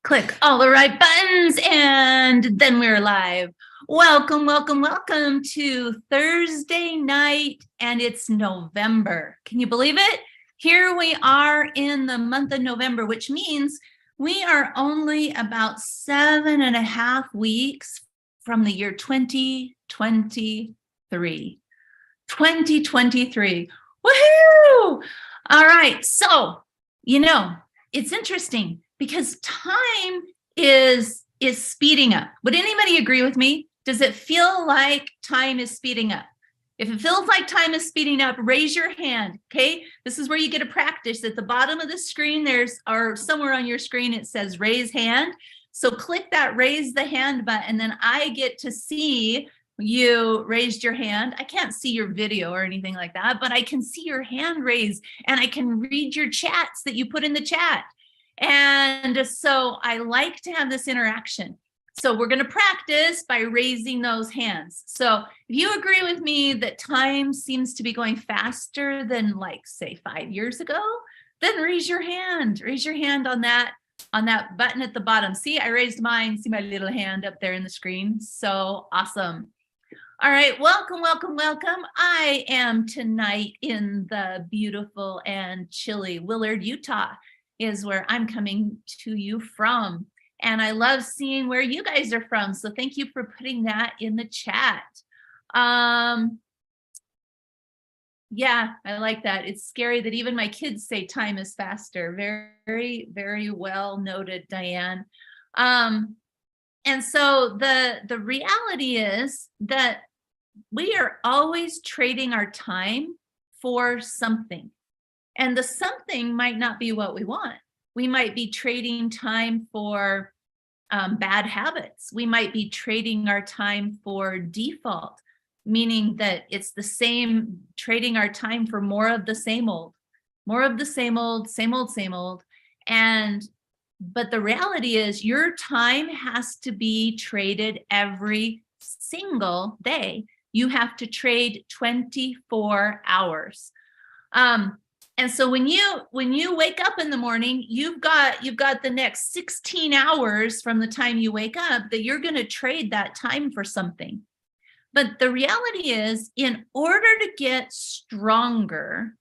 Click all the right buttons, and then we're live. Welcome, welcome, welcome to Thursday night, and it's November. Can you believe it? Here we are in the month of November, which means we are only about 7.5 weeks from the year 2023. 2023. Woohoo! All right, so, it's interesting because time is speeding up. Would anybody agree with me? Does it feel like time is speeding up? If it feels like time is speeding up, raise your hand, okay? This is where you get to practice. At the bottom of the screen, or somewhere on your screen, it says raise hand. So click that raise the hand button, and then I get to see you raised your hand. I can't see your video or anything like that, but I can see your hand raised, and I can read your chats that you put in the chat. And so I like to have this interaction. So we're going to practice by raising those hands. So if you agree with me that time seems to be going faster than, like, say 5 years ago, then raise your hand. Raise your hand on that button at the bottom. See, I raised mine. See my little hand up there in the screen. So awesome. All right, welcome, welcome, welcome. I am tonight in the beautiful and chilly Willard, Utah, is where I'm coming to you from. And I love seeing where you guys are from. So thank you for putting that in the chat. Yeah, I like that. It's scary that even my kids say time is faster. Very, very well noted, Diane. And so the reality is that we are always trading our time for something. And the something might not be what we want. We might be trading time for bad habits. We might be trading our time for default, meaning that it's the same, trading our time for more of the same old, more of the same old, same old, same old. But the reality is your time has to be traded every single day. You have to trade 24 hours. And so when you wake up in the morning, you've got the next 16 hours from the time you wake up that you're going to trade that time for something. But the reality is, in order to get stronger,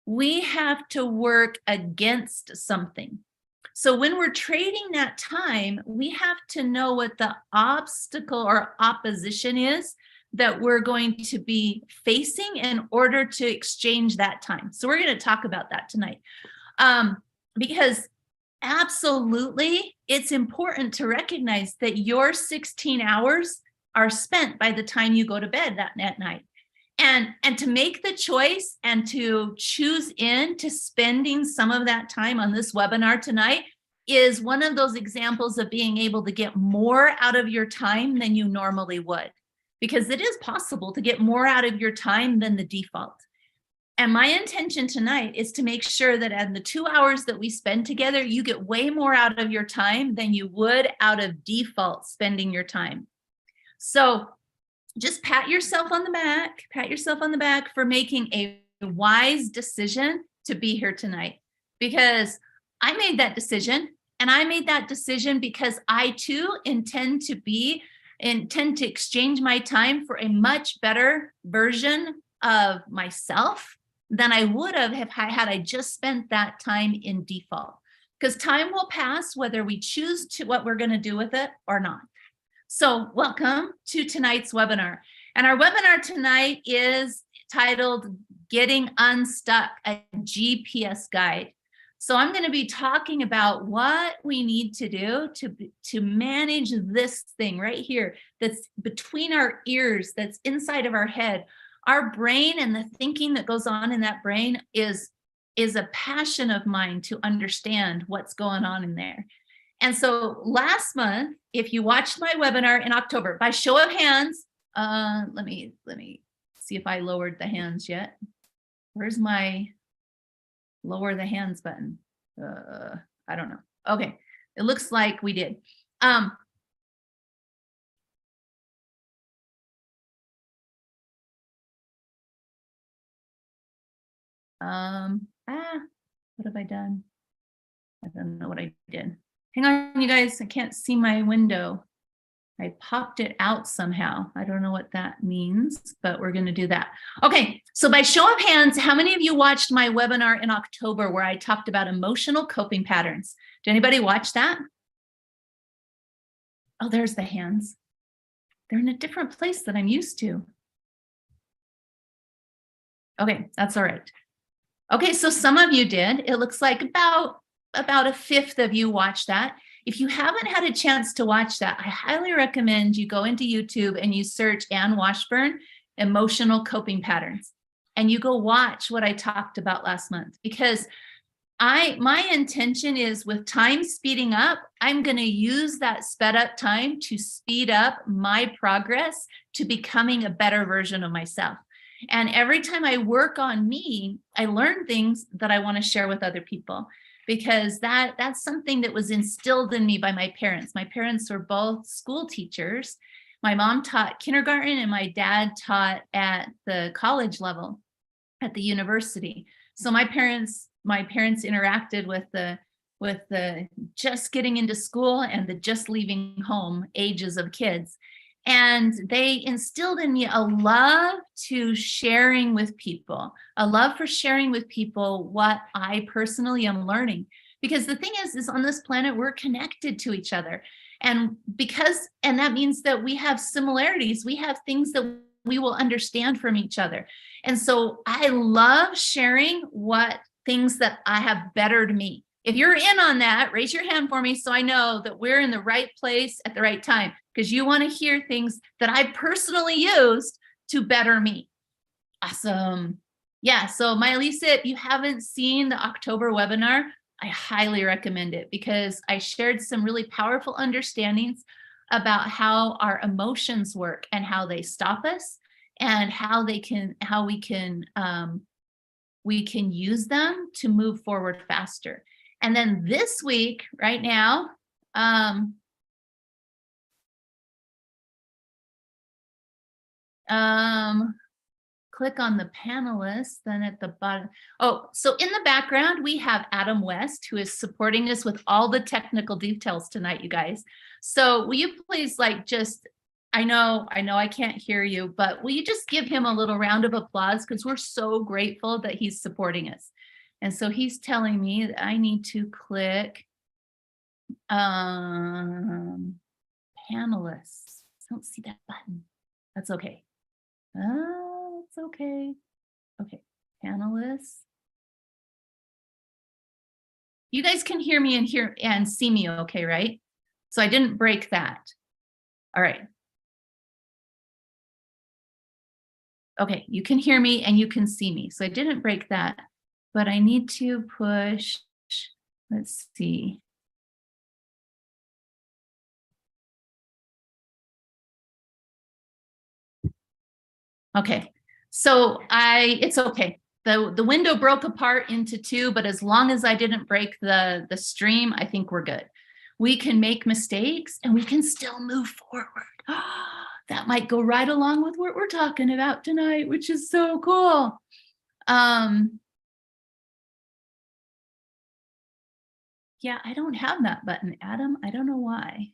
we have to work against something. So when we're trading that time, we have to know what the obstacle or opposition is that we're going to be facing in order to exchange that time. So we're going to talk about that tonight. Because absolutely, it's important to recognize that your 16 hours are spent by the time you go to bed that night. And to make the choice and to choose into spending some of that time on this webinar tonight is one of those examples of being able to get more out of your time than you normally would. Because it is possible to get more out of your time than the default. And my intention tonight is to make sure that in the 2 hours that we spend together, you get way more out of your time than you would out of default spending your time. So just pat yourself on the back for making a wise decision to be here tonight. Because I made that decision, and I made that decision because I too intend to exchange my time for a much better version of myself than I would have had I just spent that time in default. Because time will pass whether we choose to what we're going to do with it or not. So welcome to tonight's webinar. And our webinar tonight is titled Getting Unstuck, a GPS Guide. So I'm going to be talking about what we need to do to manage this thing right here that's between our ears, that's inside of our head. Our brain and the thinking that goes on in that brain is a passion of mine to understand what's going on in there. And so last month, if you watched my webinar in October, by show of hands, let me see if I lowered the hands yet. Where's my lower the hands button? I don't know. Okay, it looks like we did. What have I done? I don't know what I did. Hang on, you guys, I can't see my window. I popped it out somehow. I don't know what that means, but we're going to do that. Okay, so by show of hands, how many of you watched my webinar in October where I talked about emotional coping patterns? Did anybody watch that? Oh, there's the hands. They're in a different place than I'm used to. Okay, that's all right. Okay, so some of you did. It looks like about a fifth of you watched that. If you haven't had a chance to watch that, I highly recommend you go into YouTube and you search Ann Washburn, emotional coping patterns, and you go watch what I talked about last month, because my intention is, with time speeding up, I'm going to use that sped up time to speed up my progress to becoming a better version of myself. And every time I work on me, I learn things that I want to share with other people, because that's something that was instilled in me by my parents. My parents were both school teachers. My mom taught kindergarten and my dad taught at the college level at the university. So my parents interacted with the just getting into school and the just leaving home ages of kids. And they instilled in me a love to sharing with people, a love for sharing with people what I personally am learning. Because the thing is on this planet, we're connected to each other. And that means that we have similarities. We have things that we will understand from each other. And so I love sharing what things that I have bettered me. If you're in on that, raise your hand for me so I know that we're in the right place at the right time, because you want to hear things that I personally used to better me. Awesome. Yeah, so my Lisa, if you haven't seen the October webinar, I highly recommend it, because I shared some really powerful understandings about how our emotions work and how they stop us, and how we can use them to move forward faster. And then this week, right now, click on the panelists, then at the bottom. Oh, so in the background, we have Adam West, who is supporting us with all the technical details tonight, you guys. So will you please, I know I can't hear you, but will you just give him a little round of applause, because we're so grateful that he's supporting us. And so he's telling me that I need to click panelists. I don't see that button. That's okay. Oh, it's okay. Okay, panelists. You guys can hear me and see me okay, right? So I didn't break that. All right. Okay, you can hear me and you can see me. So I didn't break that, but I need to push, let's see. Okay, so it's okay. The window broke apart into two, but as long as I didn't break the stream, I think we're good. We can make mistakes and we can still move forward. That might go right along with what we're talking about tonight, which is so cool. Yeah, I don't have that button, Adam. I don't know why.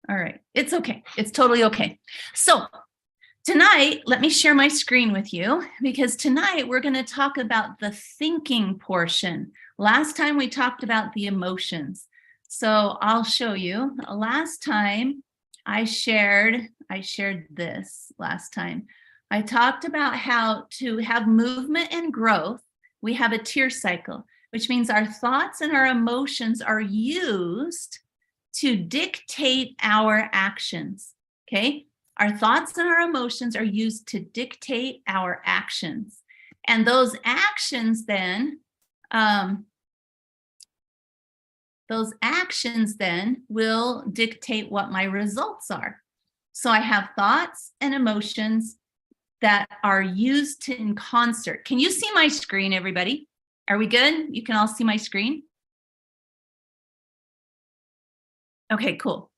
All right, it's okay. It's totally okay. So tonight, let me share my screen with you, because tonight we're going to talk about the thinking portion. Last time we talked about the emotions. So I'll show you. Last time I shared this last time. I talked about how to have movement and growth. We have a tier cycle, which means our thoughts and our emotions are used to dictate our actions. Okay? Our thoughts and our emotions are used to dictate our actions. And those actions then, will dictate what my results are. So I have thoughts and emotions that are used in concert. Can you see my screen, everybody? Are we good? You can all see my screen? Okay, cool.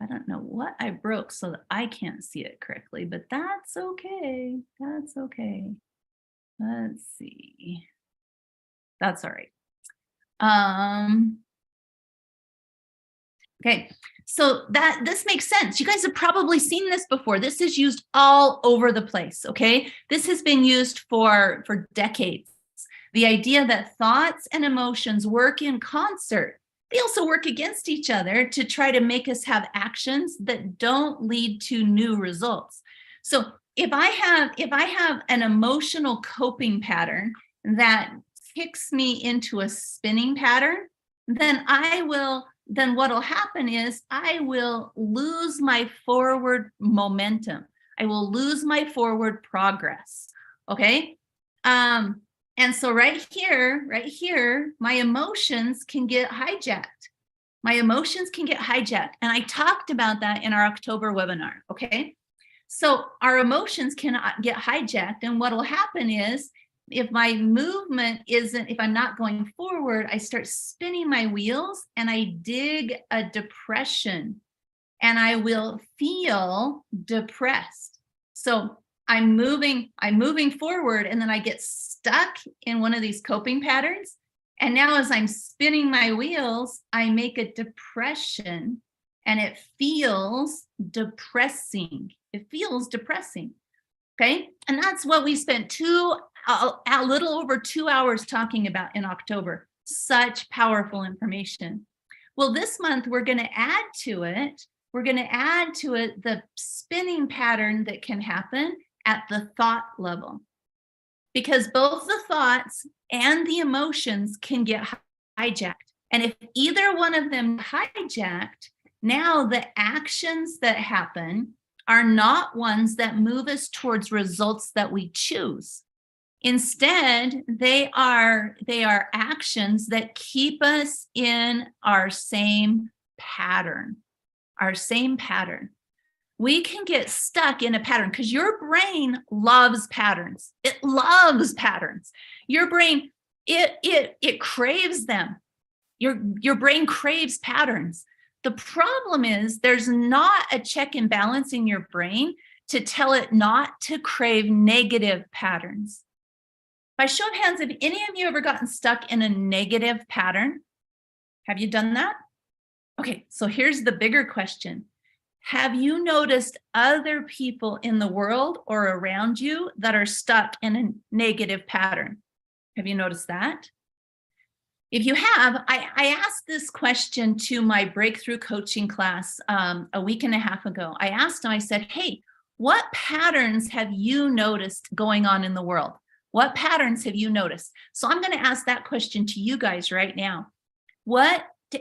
I don't know what I broke so that I can't see it correctly, but that's okay. That's okay. Let's see. That's all right. Okay, so this makes sense. You guys have probably seen this before. This is used all over the place, okay? This has been used for decades. The idea that thoughts and emotions work in concert. They also work against each other to try to make us have actions that don't lead to new results. So if I have an emotional coping pattern that kicks me into a spinning pattern, then what'll happen is I will lose my forward momentum. I will lose my forward progress. Okay. And so right here, my emotions can get hijacked. My emotions can get hijacked. And I talked about that in our October webinar. Okay. So our emotions can get hijacked. And what will happen is if my movement if I'm not going forward, I start spinning my wheels and I dig a depression and I will feel depressed. So I'm moving forward and then I get stuck in one of these coping patterns. And now as I'm spinning my wheels, I make a depression and it feels depressing. It feels depressing. Okay. And that's what we spent a little over 2 hours talking about in October. Such powerful information. Well, this month we're going to add to it. We're going to add to it the spinning pattern that can happen at the thought level, because both the thoughts and the emotions can get hijacked. And if either one of them hijacked, now the actions that happen are not ones that move us towards results that we choose. Instead, they are actions that keep us in our same pattern. We can get stuck in a pattern because your brain loves patterns. It loves patterns. Your brain, it craves them. Your brain craves patterns. The problem is there's not a check and balance in your brain to tell it not to crave negative patterns. By show of hands, have any of you ever gotten stuck in a negative pattern? Have you done that? Okay, so here's the bigger question. Have you noticed other people in the world or around you that are stuck in a negative pattern? Have you noticed that? If you have, I asked this question to my breakthrough coaching class a week and a half ago. I asked them, I said, hey, what patterns have you noticed going on in the world? What patterns have you noticed? So I'm going to ask that question to you guys right now.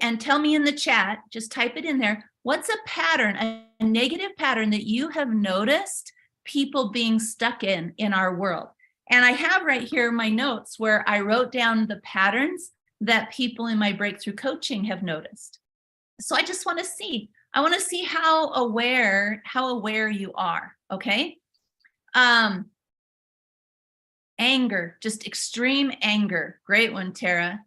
And tell me in the chat, just type it in there. What's a pattern, a negative pattern that you have noticed people being stuck in our world? And I have right here my notes where I wrote down the patterns that people in my breakthrough coaching have noticed. So I just want to see. I want to see how aware you are. Okay. Anger, just extreme anger. Great one, Tara.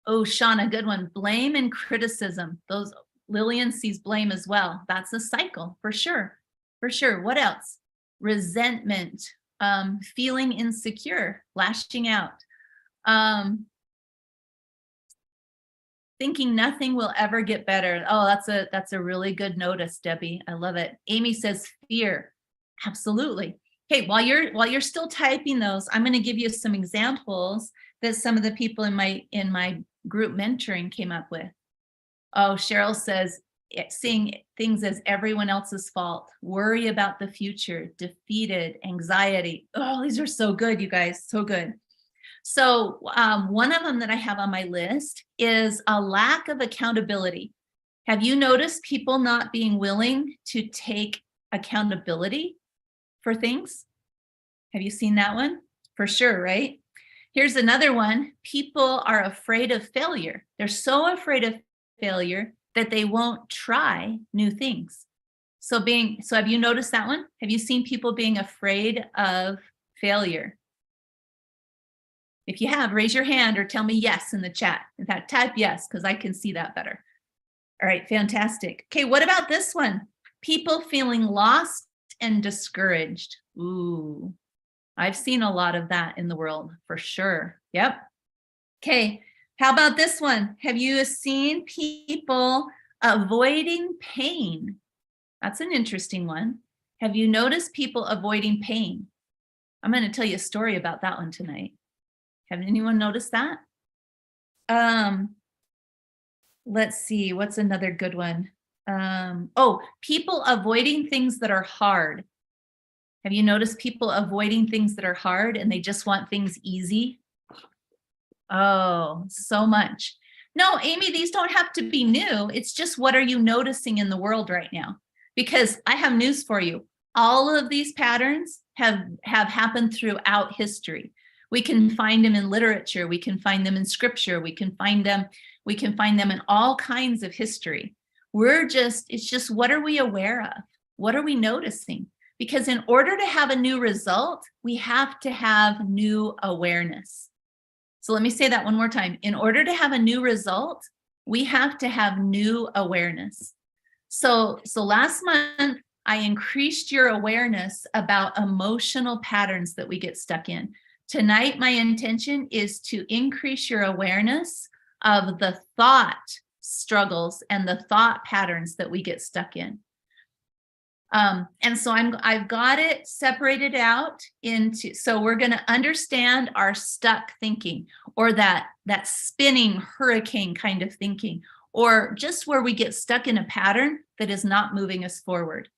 Oh, Shauna, good one. Blame and criticism. Those Lillian sees blame as well. That's a cycle for sure. For sure. What else? Resentment, feeling insecure, lashing out, thinking nothing will ever get better. Oh, that's a really good notice, Debbie. I love it. Amy says fear. Absolutely. Okay, while you're still typing those, I'm going to give you some examples that some of the people in my group mentoring came up with. Oh, Cheryl says, seeing things as everyone else's fault, worry about the future, defeated, anxiety. Oh, these are so good, you guys, so good. So one of them that I have on my list is a lack of accountability. Have you noticed people not being willing to take accountability for things? Have you seen that one? For sure, right? Here's another one. People are afraid of failure. They're so afraid of failure that they won't try new things. So have you noticed that one? Have you seen people being afraid of failure? If you have, raise your hand or tell me yes in the chat. In fact, type yes, because I can see that better. All right, fantastic. Okay, what about this one? People feeling lost and discouraged. Ooh, I've seen a lot of that in the world for sure. Yep. Okay, how about this one? Have you seen people Avoiding pain. That's an interesting one. Have you noticed people avoiding pain? I'm going to tell you a story about that one tonight. Have anyone noticed that? Let's see, what's another good one? People avoiding things that are hard. Have you noticed people avoiding things that are hard and they just want things easy? Oh, so much. No, Amy, these don't have to be new. It's just, what are you noticing in the world right now? Because I have news for you. All of these patterns have happened throughout history. We can find them in literature. We can find them in scripture. We can find them in all kinds of history. It's just, what are we aware of? What are we noticing? Because in order to have a new result, we have to have new awareness. So let me say that one more time. In order to have a new result, we have to have new awareness. So last month, I increased your awareness about emotional patterns that we get stuck in. Tonight, my intention is to increase your awareness of the thought struggles and the thought patterns that we get stuck in. And so I've got it separated out into, so we're going to understand our stuck thinking, or that spinning hurricane kind of thinking, or just where we get stuck in a pattern that is not moving us forward.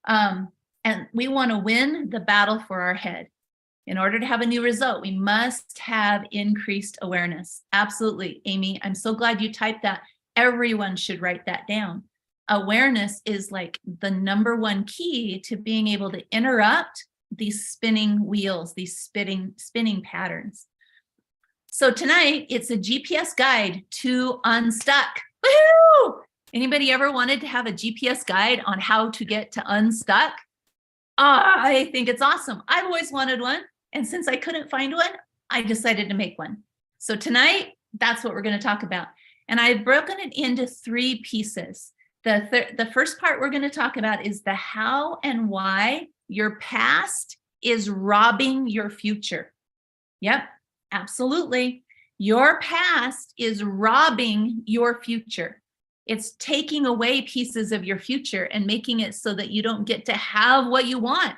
And we want to win the battle for our head. In order to have a new result, we must have increased awareness. Absolutely, Amy. I'm so glad you typed that. Everyone should write that down. Awareness is like the number one key to being able to interrupt these spinning wheels, these spinning patterns. So tonight, it's a GPS guide to unstuck. Woohoo! Anybody ever wanted to have a GPS guide on how to get to unstuck? I think it's awesome. I've always wanted one. And since I couldn't find one, I decided to make one. So tonight, that's what we're going to talk about. And I've broken it into 3 pieces. The first part we're going to talk about is the how and why your past is robbing your future. Yep, absolutely. Your past is robbing your future. It's taking away pieces of your future and making it so that you don't get to have what you want.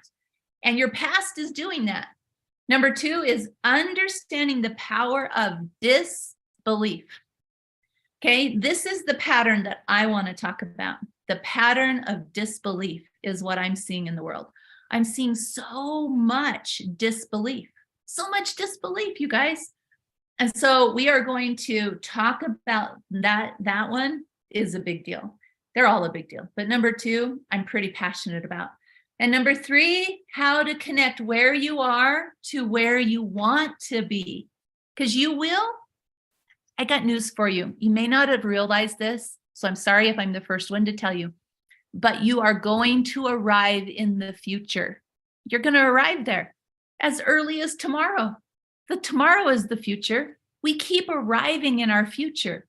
And your past is doing that. Number 2 is understanding the power of disbelief. Okay, this is the pattern that I want to talk about. The pattern of disbelief is what I'm seeing in the world. I'm seeing so much disbelief, you guys. And so we are going to talk about that. That one is a big deal. They're all a big deal. But number 2, I'm pretty passionate about. And number 3, how to connect where you are to where you want to be. Because you will. I got news for you. You may not have realized this, so I'm sorry if I'm the first one to tell you, but you are going to arrive in the future. You're going to arrive there as early as tomorrow. The tomorrow is the future. We keep arriving in our future,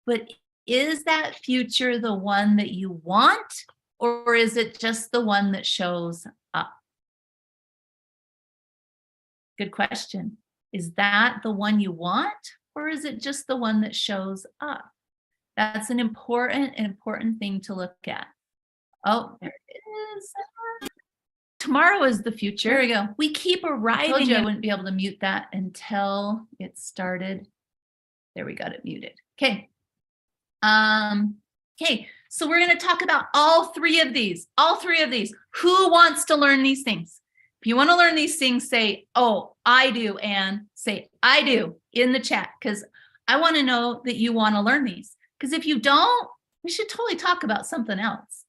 but is that future the one that you want, or is it just the one that shows up? Good question. Is that the one you want? Or is it just the one that shows up? That's an important thing to look at. Oh, there it is. Tomorrow is the future. There we go. We keep arriving. I told you I wouldn't be able to mute that until it started. There, we got it muted. Okay. Okay, so we're going to talk about all 3 of these. All 3 of these. Who wants to learn these things? If you want to learn these things, say, oh, I do, and say, I do in the chat, because I want to know that you want to learn these. Because if you don't, we should totally talk about something else.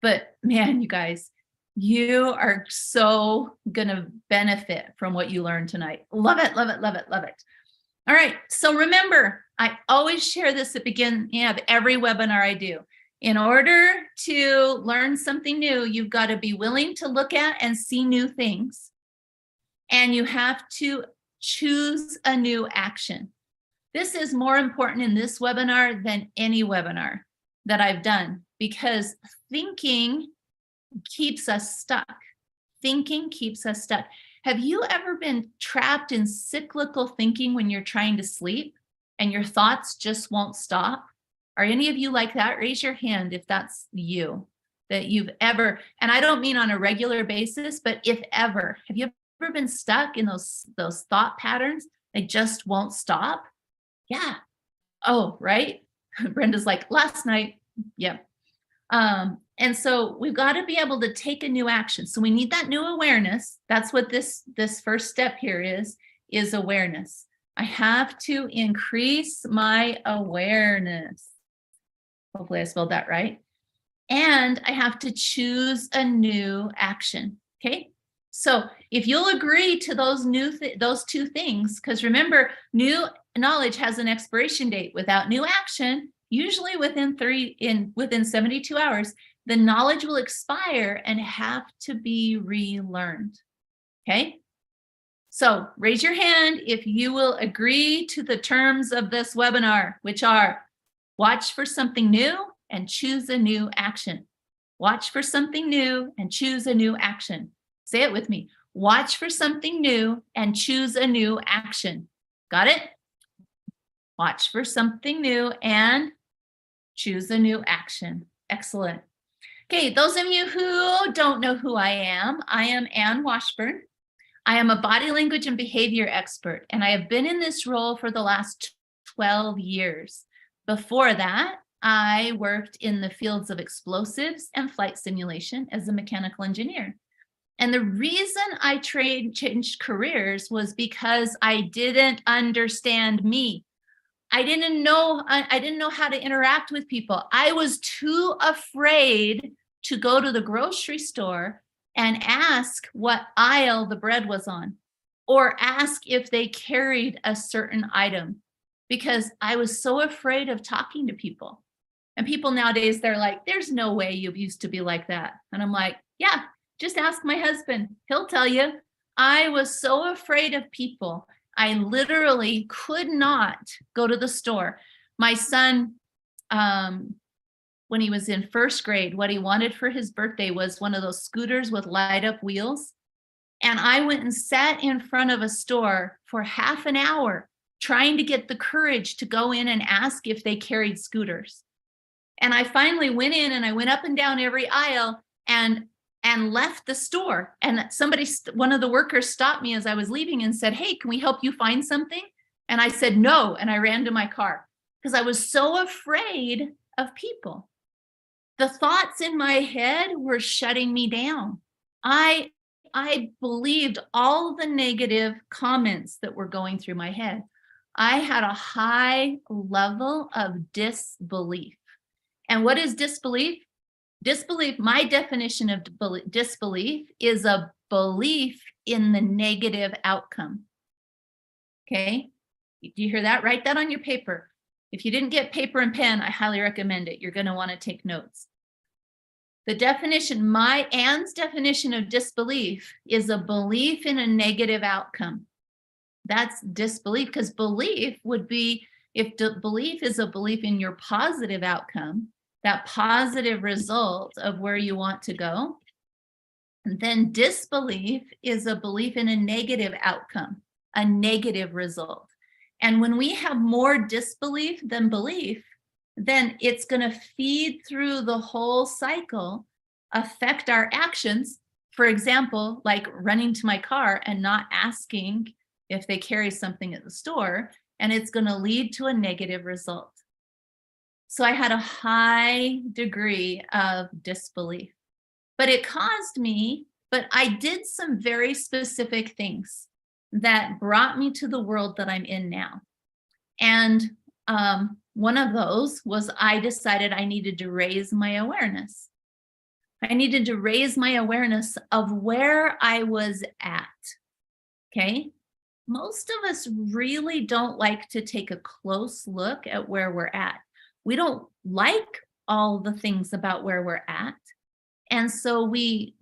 But man, you guys, you are so going to benefit from what you learned tonight. Love it, love it, love it, love it. All right, so remember, I always share this at the beginning of every webinar I do. In order to learn something new, you've got to be willing to look at and see new things. And you have to choose a new action. This is more important in this webinar than any webinar that I've done, because thinking keeps us stuck. Thinking keeps us stuck. Have you ever been trapped in cyclical thinking when you're trying to sleep and your thoughts just won't stop? Are any of you like that? Raise your hand if that's you, that you've ever, and I don't mean on a regular basis, but if ever, have you ever been stuck in those thought patterns? They just won't stop. Yeah. Oh, right. Brenda's like, last night. Yeah. And so we've got to be able to take a new action. So we need that new awareness. That's what this first step here is awareness. I have to increase my awareness. Hopefully I spelled that right. And I have to choose a new action. Okay. So if you'll agree to those those two things, because remember, new knowledge has an expiration date. Without new action, usually within 72 hours, the knowledge will expire and have to be relearned. Okay. So raise your hand if you will agree to the terms of this webinar, which are watch for something new and choose a new action. Watch for something new and choose a new action. Say it with me. Watch for something new and choose a new action. Got it? Watch for something new and choose a new action. Excellent. Okay, those of you who don't know who I am Ann Washburn. I am a body language and behavior expert, and I have been in this role for the last 12 years. Before that, I worked in the fields of explosives and flight simulation as a mechanical engineer. And the reason I changed careers was because I didn't understand me. I didn't know how to interact with people. I was too afraid to go to the grocery store and ask what aisle the bread was on, or ask if they carried a certain item, because I was so afraid of talking to people. And people nowadays, they're like, there's no way you used to be like that. And I'm like, yeah, just ask my husband. He'll tell you. I was so afraid of people. I literally could not go to the store. My son, when he was in first grade, what he wanted for his birthday was one of those scooters with light up wheels. And I went and sat in front of a store for half an hour trying to get the courage to go in and ask if they carried scooters. And I finally went in and I went up and down every aisle and left the store. And one of the workers stopped me as I was leaving and said, hey, can we help you find something? And I said, no. And I ran to my car because I was so afraid of people. The thoughts in my head were shutting me down. I believed all the negative comments that were going through my head. I had a high level of disbelief. And what is disbelief? Disbelief, my definition of disbelief is a belief in the negative outcome. Okay? Do you hear that? Write that on your paper. If you didn't get paper and pen, I highly recommend it. You're going to want to take notes. The definition, Ann's definition of disbelief is a belief in a negative outcome. That's disbelief, because belief would be, if belief is a belief in your positive outcome, that positive result of where you want to go, then disbelief is a belief in a negative outcome, a negative result. And when we have more disbelief than belief, then it's going to feed through the whole cycle, affect our actions. For example, like running to my car and not asking if they carry something at the store, and it's going to lead to a negative result. So I had a high degree of disbelief, but I did some very specific things that brought me to the world that I'm in now. And one of those was I decided I needed to raise my awareness. I needed to raise my awareness of where I was at. Okay. Most of us really don't like to take a close look at where we're at. We don't like all the things about where we're at. And so we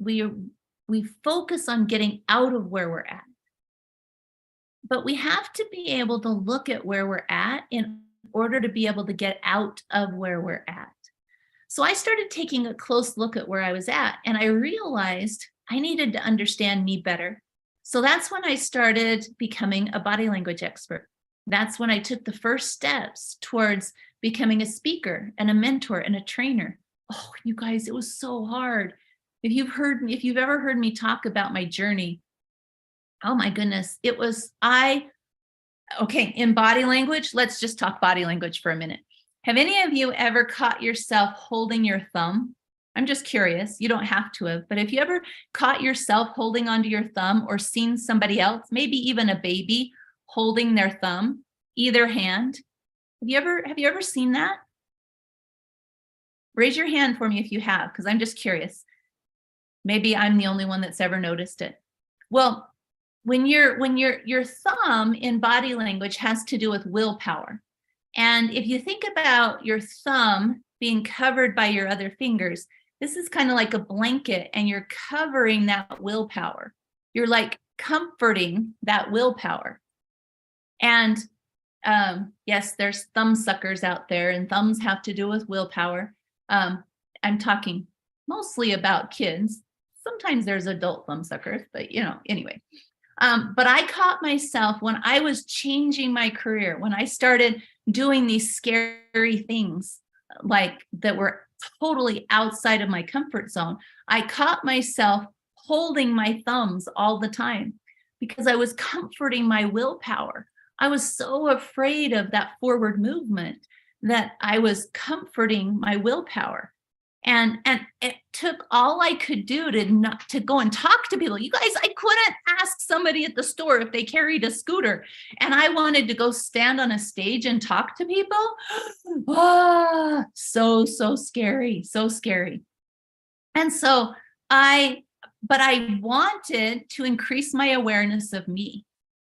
focus on getting out of where we're at. But we have to be able to look at where we're at in order to be able to get out of where we're at. So I started taking a close look at where I was at, and I realized I needed to understand me better. So that's when I started becoming a body language expert. That's when I took the first steps towards becoming a speaker and a mentor and a trainer. Oh, you guys, it was so hard. If you've ever heard me talk about my journey, oh my goodness, okay, in body language, let's just talk body language for a minute. Have any of you ever caught yourself holding your thumb? I'm just curious. You don't have to have, but if you ever caught yourself holding onto your thumb or seen somebody else, maybe even a baby holding their thumb, either hand, have you ever seen that? Raise your hand for me if you have, because I'm just curious. Maybe I'm the only one that's ever noticed it. Well, when your thumb in body language has to do with willpower. And if you think about your thumb being covered by your other fingers, this is kind of like a blanket, and you're covering that willpower. You're like comforting that willpower. And yes, there's thumb suckers out there, and thumbs have to do with willpower. I'm talking mostly about kids. Sometimes there's adult thumb suckers, but anyway. But I caught myself when I was changing my career, when I started doing these scary things like that were totally outside of my comfort zone. I caught myself holding my thumbs all the time because I was comforting my willpower. I was so afraid of that forward movement that I was comforting my willpower. And it took all I could do to go and talk to people. You guys, I couldn't ask somebody at the store if they carried a scooter, and I wanted to go stand on a stage and talk to people. So scary, so scary. And so I wanted to increase my awareness of me.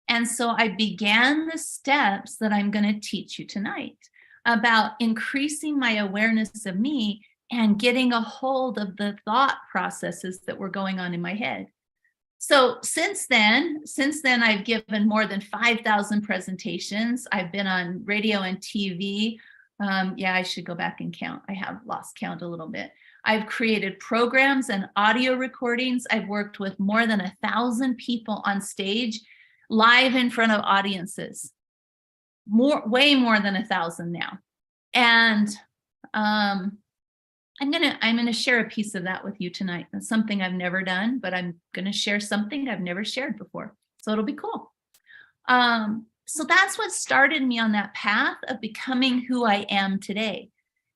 And so I began the steps that I'm going to teach you tonight about increasing my awareness of me and getting a hold of the thought processes that were going on in my head. So since then, I've given more than 5,000 presentations. I've been on radio and TV. I should go back and count. I have lost count a little bit. I've created programs and audio recordings. I've worked with more than 1,000 people on stage, live in front of audiences. Way more than 1,000 now. And I'm gonna share a piece of that with you tonight. That's something I've never done, but I'm gonna share something I've never shared before. So it'll be cool. So that's what started me on that path of becoming who I am today.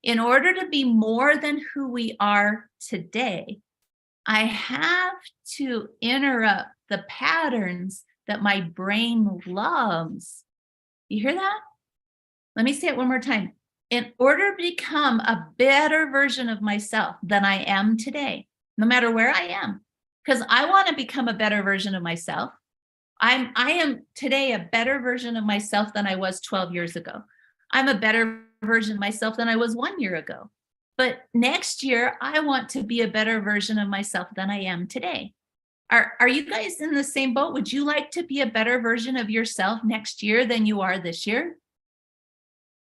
In order to be more than who we are today, I have to interrupt the patterns that my brain loves. You hear that? Let me say it one more time. In order to become a better version of myself than I am today, no matter where I am, because I want to become a better version of myself. I am today a better version of myself than I was 12 years ago. I'm a better version of myself than I was 1 year ago. But next year, I want to be a better version of myself than I am today. Are you guys in the same boat? Would you like to be a better version of yourself next year than you are this year?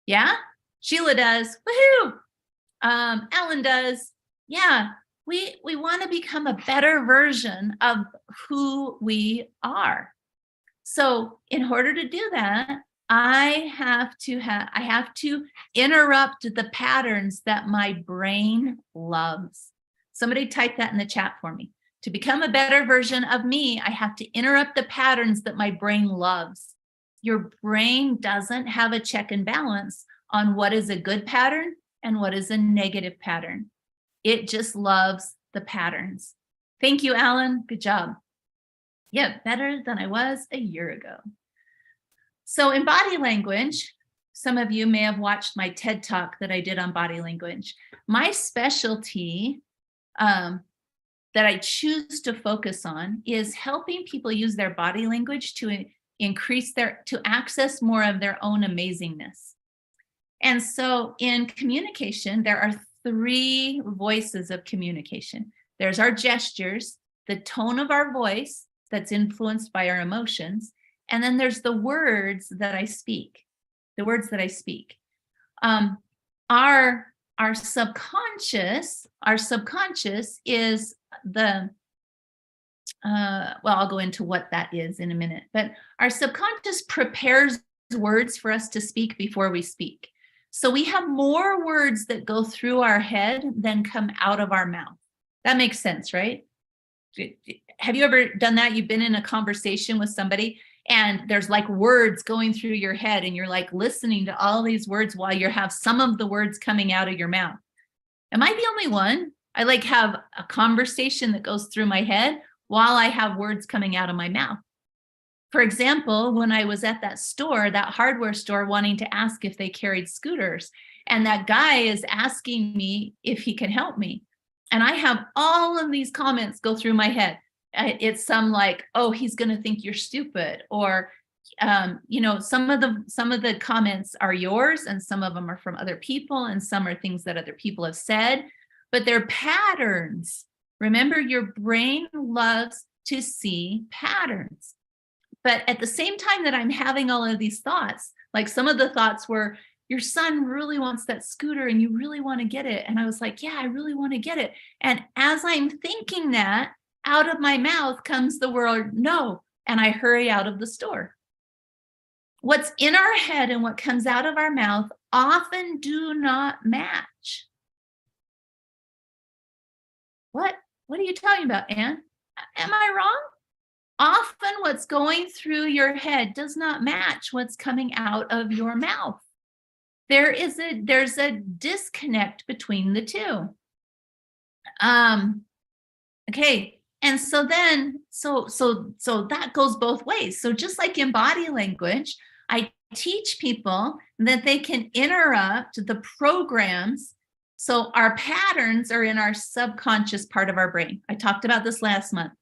Yeah? Sheila does. Woohoo! Ellen does. Yeah, we want to become a better version of who we are. So in order to do that, I have to interrupt the patterns that my brain loves. Somebody type that in the chat for me. To become a better version of me, I have to interrupt the patterns that my brain loves. Your brain doesn't have a check and balance on what is a good pattern and what is a negative pattern. It just loves the patterns. Thank you, Alan. Good job. Yeah, better than I was a year ago. So in body language, some of you may have watched my TED Talk that I did on body language. My specialty that I choose to focus on is helping people use their body language to access more of their own amazingness. And so in communication, there are 3 voices of communication. There's our gestures, the tone of our voice that's influenced by our emotions, and then there's the words that I speak. The words that I speak. Our subconscious is the I'll go into what that is in a minute, but our subconscious prepares words for us to speak before we speak. So we have more words that go through our head than come out of our mouth. That makes sense, right? Have you ever done that? You've been in a conversation with somebody and there's like words going through your head and you're like listening to all these words while you have some of the words coming out of your mouth. Am I the only one? I like have a conversation that goes through my head while I have words coming out of my mouth. For example, when I was at that store, that hardware store, wanting to ask if they carried scooters, and that guy is asking me if he can help me. And I have all of these comments go through my head. It's some like, oh, he's going to think you're stupid. Or, some of the comments are yours and some of them are from other people and some are things that other people have said, but they're patterns. Remember, your brain loves to see patterns. But at the same time that I'm having all of these thoughts, like some of the thoughts were, your son really wants that scooter and you really want to get it. And I was like, yeah, I really want to get it. And as I'm thinking that, out of my mouth comes the word no. And I hurry out of the store. What's in our head and what comes out of our mouth often do not match. What are you talking about, Anne? Am I wrong? Often what's going through your head does not match what's coming out of your mouth. There's a disconnect between the two. Okay. And so then, so that goes both ways. So just like in body language, I teach people that they can interrupt the programs. So our patterns are in our subconscious part of our brain. I talked about this last month.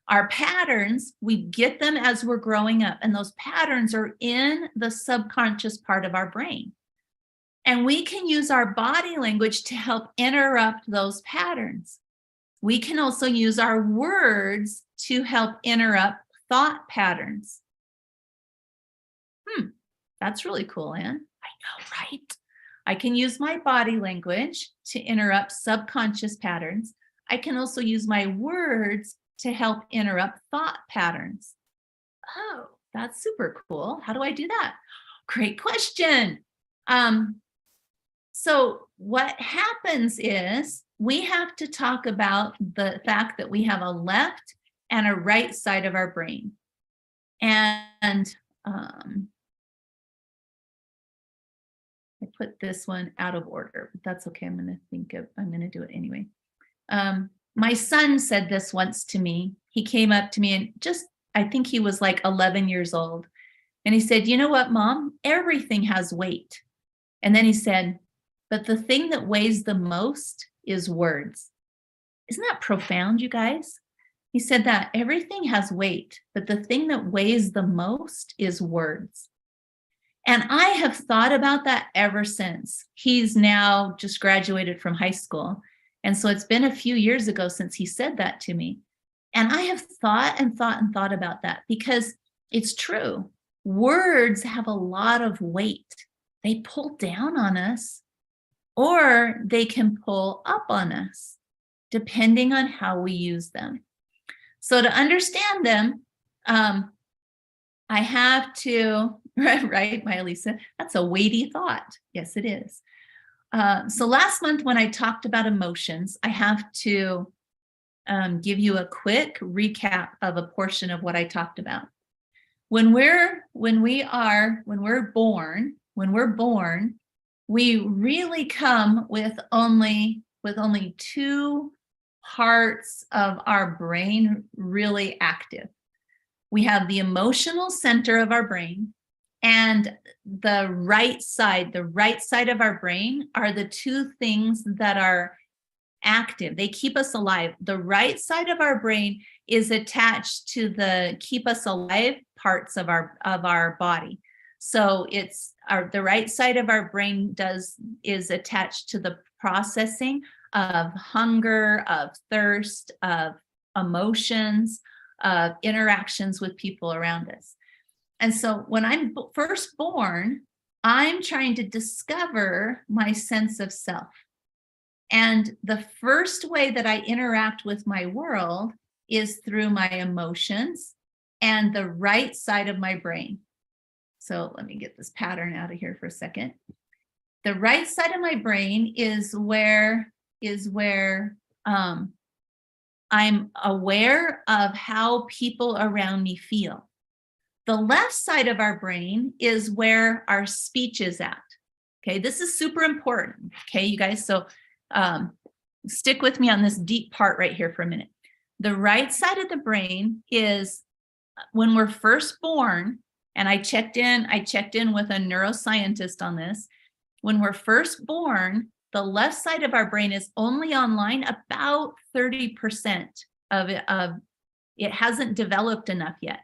Our patterns, we get them as we're growing up, and those patterns are in the subconscious part of our brain. And we can use our body language to help interrupt those patterns. We can also use our words to help interrupt thought patterns. That's really cool, Anne. I know, right? I can use my body language to interrupt subconscious patterns. I can also use my words to help interrupt thought patterns. Oh, that's super cool. How do I do that? Great question. So what happens is we have to talk about the fact that we have a left and a right side of our brain. And I put this one out of order, but that's okay. I'm going to do it anyway. My son said this once to me. He came up to me and I think he was like 11 years old. And he said, you know what, Mom, everything has weight. And then he said, but the thing that weighs the most is words. Isn't that profound, you guys? He said that everything has weight, but the thing that weighs the most is words. And I have thought about that ever since. He's now just graduated from high school. And so it's been a few years ago since he said that to me. And I have thought about that because it's true. Words have a lot of weight. They pull down on us or they can pull up on us, depending on how we use them. So to understand them, I have to, right, my Elisa, that's a weighty thought. Yes, it is. So last month when I talked about emotions, I have to give you a quick recap of a portion of what I talked about. When we're born, we really come with only two parts of our brain really active. We have the emotional center of our brain and the right side of our brain are the two things that are active. They keep us alive. The right side of our brain is attached to the keep us alive parts of our body. So it's the right side of our brain is attached to the processing of hunger, of thirst, of emotions, of interactions with people around us. And so when I'm first born, I'm trying to discover my sense of self. And the first way that I interact with my world is through my emotions and the right side of my brain. So let me get this pattern out of here for a second. The right side of my brain is where I'm aware of how people around me feel. The left side of our brain is where our speech is at. Okay, this is super important. Okay, you guys, so stick with me on this deep part right here for a minute. The right side of the brain is when we're first born, and I checked in with a neuroscientist on this. When we're first born, the left side of our brain is only online about 30% of it. It hasn't developed enough yet.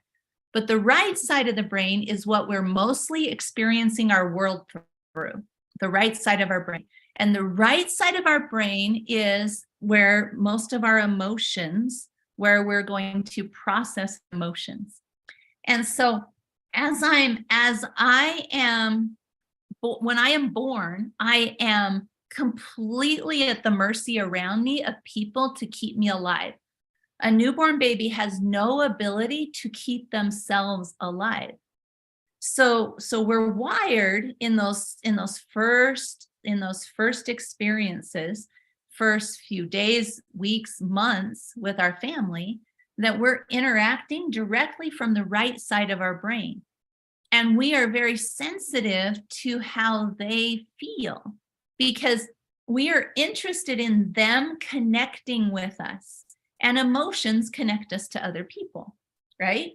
But the right side of the brain is what we're mostly experiencing our world through, the right side of our brain. And the right side of our brain is where most of our emotions, where we're going to process emotions. And so when I am born, I am completely at the mercy around me of people to keep me alive. A newborn baby has no ability to keep themselves alive. So we're wired in those first experiences, first few days, weeks, months with our family, that we're interacting directly from the right side of our brain. And we are very sensitive to how they feel because we are interested in them connecting with us, and emotions connect us to other people, right?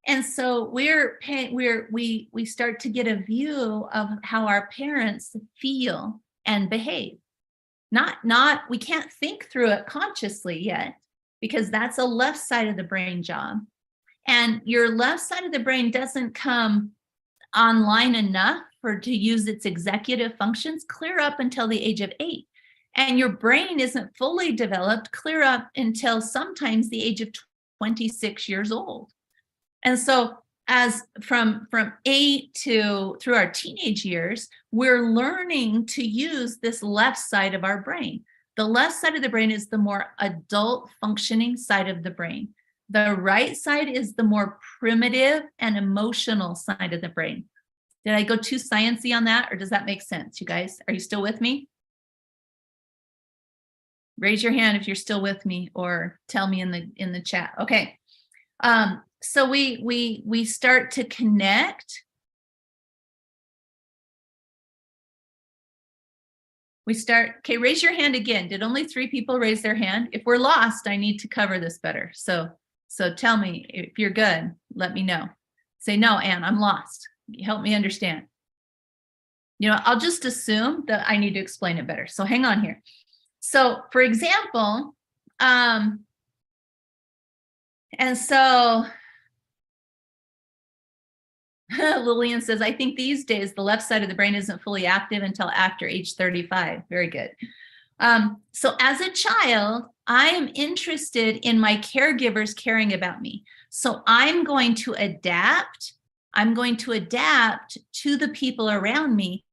And so we start to get a view of how our parents feel and behave. We can't think through it consciously yet, because that's a left side of the brain job. And your left side of the brain doesn't come online enough to use its executive functions clear up until the age of 8. And your brain isn't fully developed clear up until sometimes the age of 26 years old. And so as from 8 to through our teenage years, we're learning to use this left side of our brain. The left side of the brain is the more adult functioning side of the brain. The right side is the more primitive and emotional side of the brain. Did I go too sciencey on that, or does that make sense, you guys? Are you still with me? Raise your hand if you're still with me, or tell me in the chat. Okay. So we start to connect. Okay, raise your hand again. Did only 3 people raise their hand? If we're lost, I need to cover this better. So tell me if you're good, let me know. Say, no, Ann, I'm lost. Help me understand. I'll just assume that I need to explain it better. So hang on here. So for example, and so Lillian says, I think these days the left side of the brain isn't fully active until after age 35. Very good. So as a child, I am interested in my caregivers caring about me. So I'm going to adapt to the people around me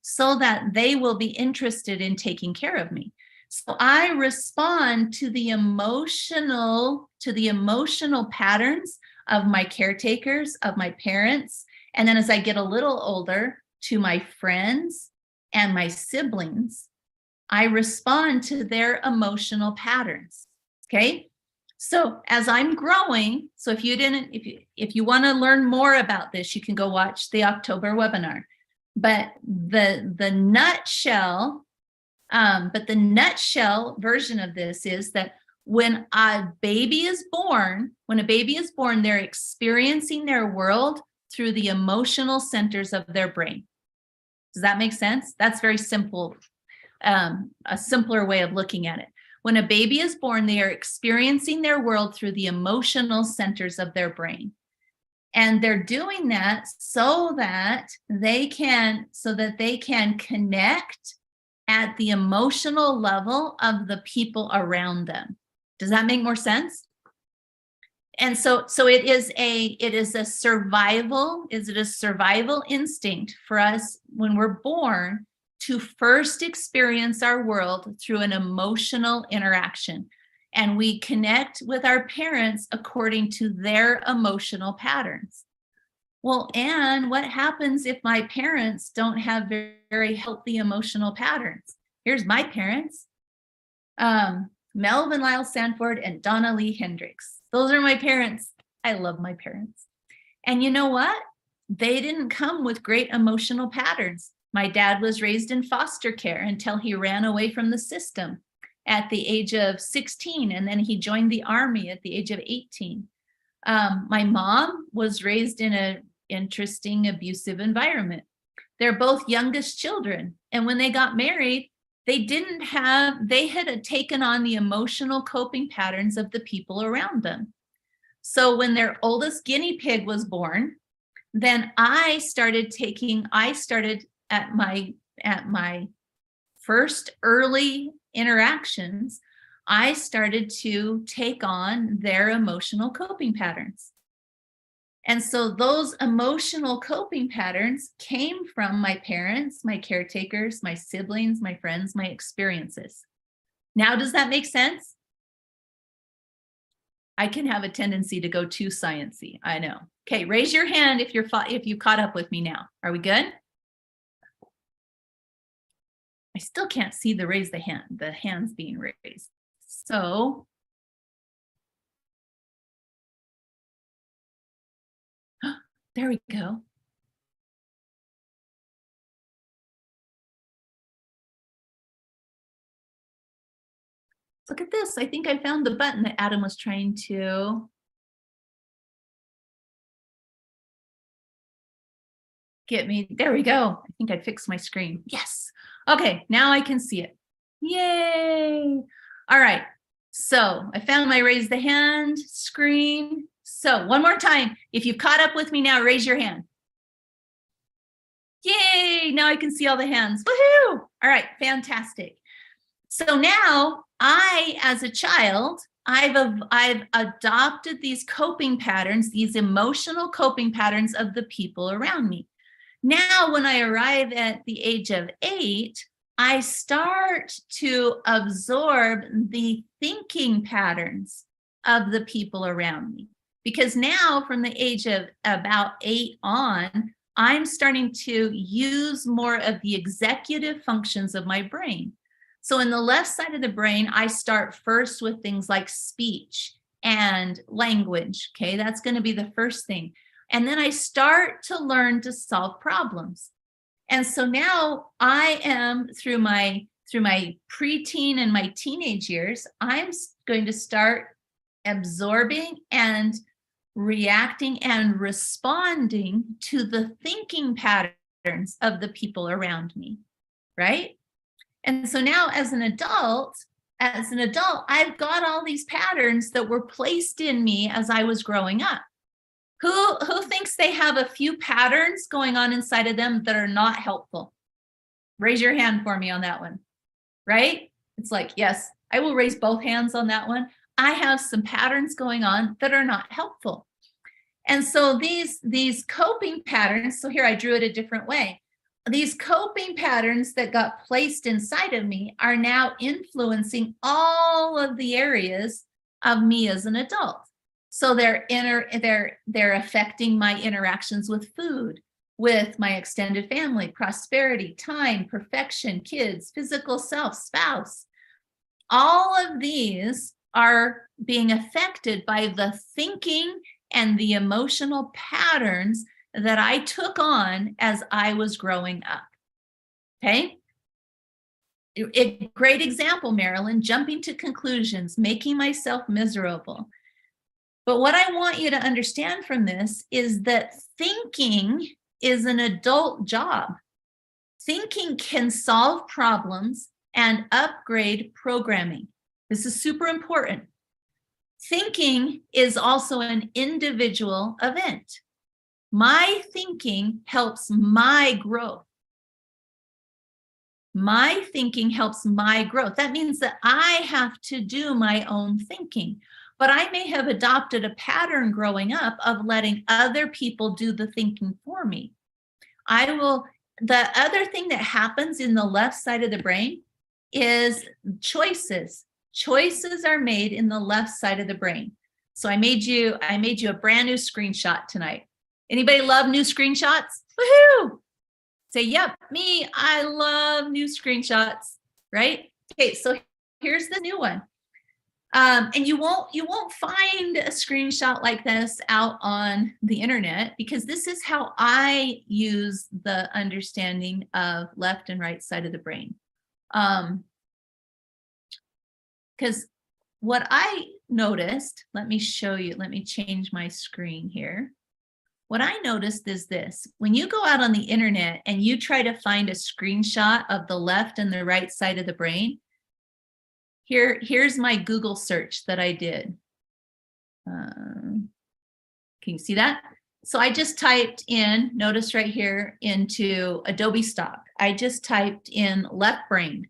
so that they will be interested in taking care of me. So I respond to the emotional patterns of my caretakers, of my parents. And then as I get a little older, to my friends and my siblings, I respond to their emotional patterns. Okay. So as I'm growing, so if you want to learn more about this, you can go watch the October webinar. But the nutshell version of this is that when a baby is born, they're experiencing their world through the emotional centers of their brain. Does that make sense? That's very simple, a simpler way of looking at it. When a baby is born, they are experiencing their world through the emotional centers of their brain. And they're doing that so that they can connect at the emotional level of the people around them. Does that make more sense? And so it is a survival instinct for us when we're born to first experience our world through an emotional interaction. And we connect with our parents according to their emotional patterns. Well, and what happens if my parents don't have very healthy emotional patterns? Here's my parents, Melvin Lyle Sanford and Donna Lee Hendricks. Those are my parents. I love my parents. And you know what? They didn't come with great emotional patterns. My dad was raised in foster care until he ran away from the system at the age of 16, and then he joined the army at the age of 18. My mom was raised in an interesting abusive environment. They're both youngest children, and when they got married, they had taken on the emotional coping patterns of the people around them. So when their oldest guinea pig was born, then I started at my first early interactions, I started to take on their emotional coping patterns. And so those emotional coping patterns came from my parents, my caretakers, my siblings, my friends, my experiences. Now, does that make sense? I can have a tendency to go too sciencey. I know. Okay, raise your hand if you caught up with me now. Are we good? I still can't see the hands being raised. So there we go. Look at this. I think I found the button that Adam was trying to get me. There we go. I think I fixed my screen. Yes. Okay, now I can see it. Yay. All right. So I found my raise the hand screen. So one more time. If you've caught up with me now, raise your hand. Yay. Now I can see all the hands. Woohoo. All right. Fantastic. So now as a child, I've adopted these coping patterns, these emotional coping patterns of the people around me. Now, when I arrive at the age of 8, I start to absorb the thinking patterns of the people around me. Because now, from the age of about 8 on, I'm starting to use more of the executive functions of my brain. So in the left side of the brain, I start first with things like speech and language. Okay, that's going to be the first thing. And then I start to learn to solve problems. And so now I am through my preteen and my teenage years, I'm going to start absorbing and reacting and responding to the thinking patterns of the people around me, right? And so now as an adult, I've got all these patterns that were placed in me as I was growing up. Who thinks they have a few patterns going on inside of them that are not helpful? Raise your hand for me on that one, right? It's like, yes, I will raise both hands on that one. I have some patterns going on that are not helpful. And so these coping patterns, so here I drew it a different way. These coping patterns that got placed inside of me are now influencing all of the areas of me as an adult. So they're affecting my interactions with food, with my extended family, prosperity, time, perfection, kids, physical self, spouse. All of these are being affected by the thinking and the emotional patterns that I took on as I was growing up. Okay? A great example, Marilyn, jumping to conclusions, making myself miserable. But what I want you to understand from this is that thinking is an adult job. Thinking can solve problems and upgrade programming. This is super important. Thinking is also an individual event. My thinking helps my growth. My thinking helps my growth. That means that I have to do my own thinking. But I may have adopted a pattern growing up of letting other people do the thinking for me. The other thing that happens in the left side of the brain is choices. Choices are made in the left side of the brain. So I made you a brand new screenshot tonight. Anybody love new screenshots? Woohoo! Say, yep, me, I love new screenshots, right? Okay, so here's the new one. And you won't find a screenshot like this out on the internet, because this is how I use the understanding of left and right side of the brain. Because what I noticed, let me show you, let me change my screen here. What I noticed is this: when you go out on the internet and you try to find a screenshot of the left and the right side of the brain, here's my Google search that I did. Can you see that? So I just typed in, notice right here, into Adobe Stock, I just typed in left brain.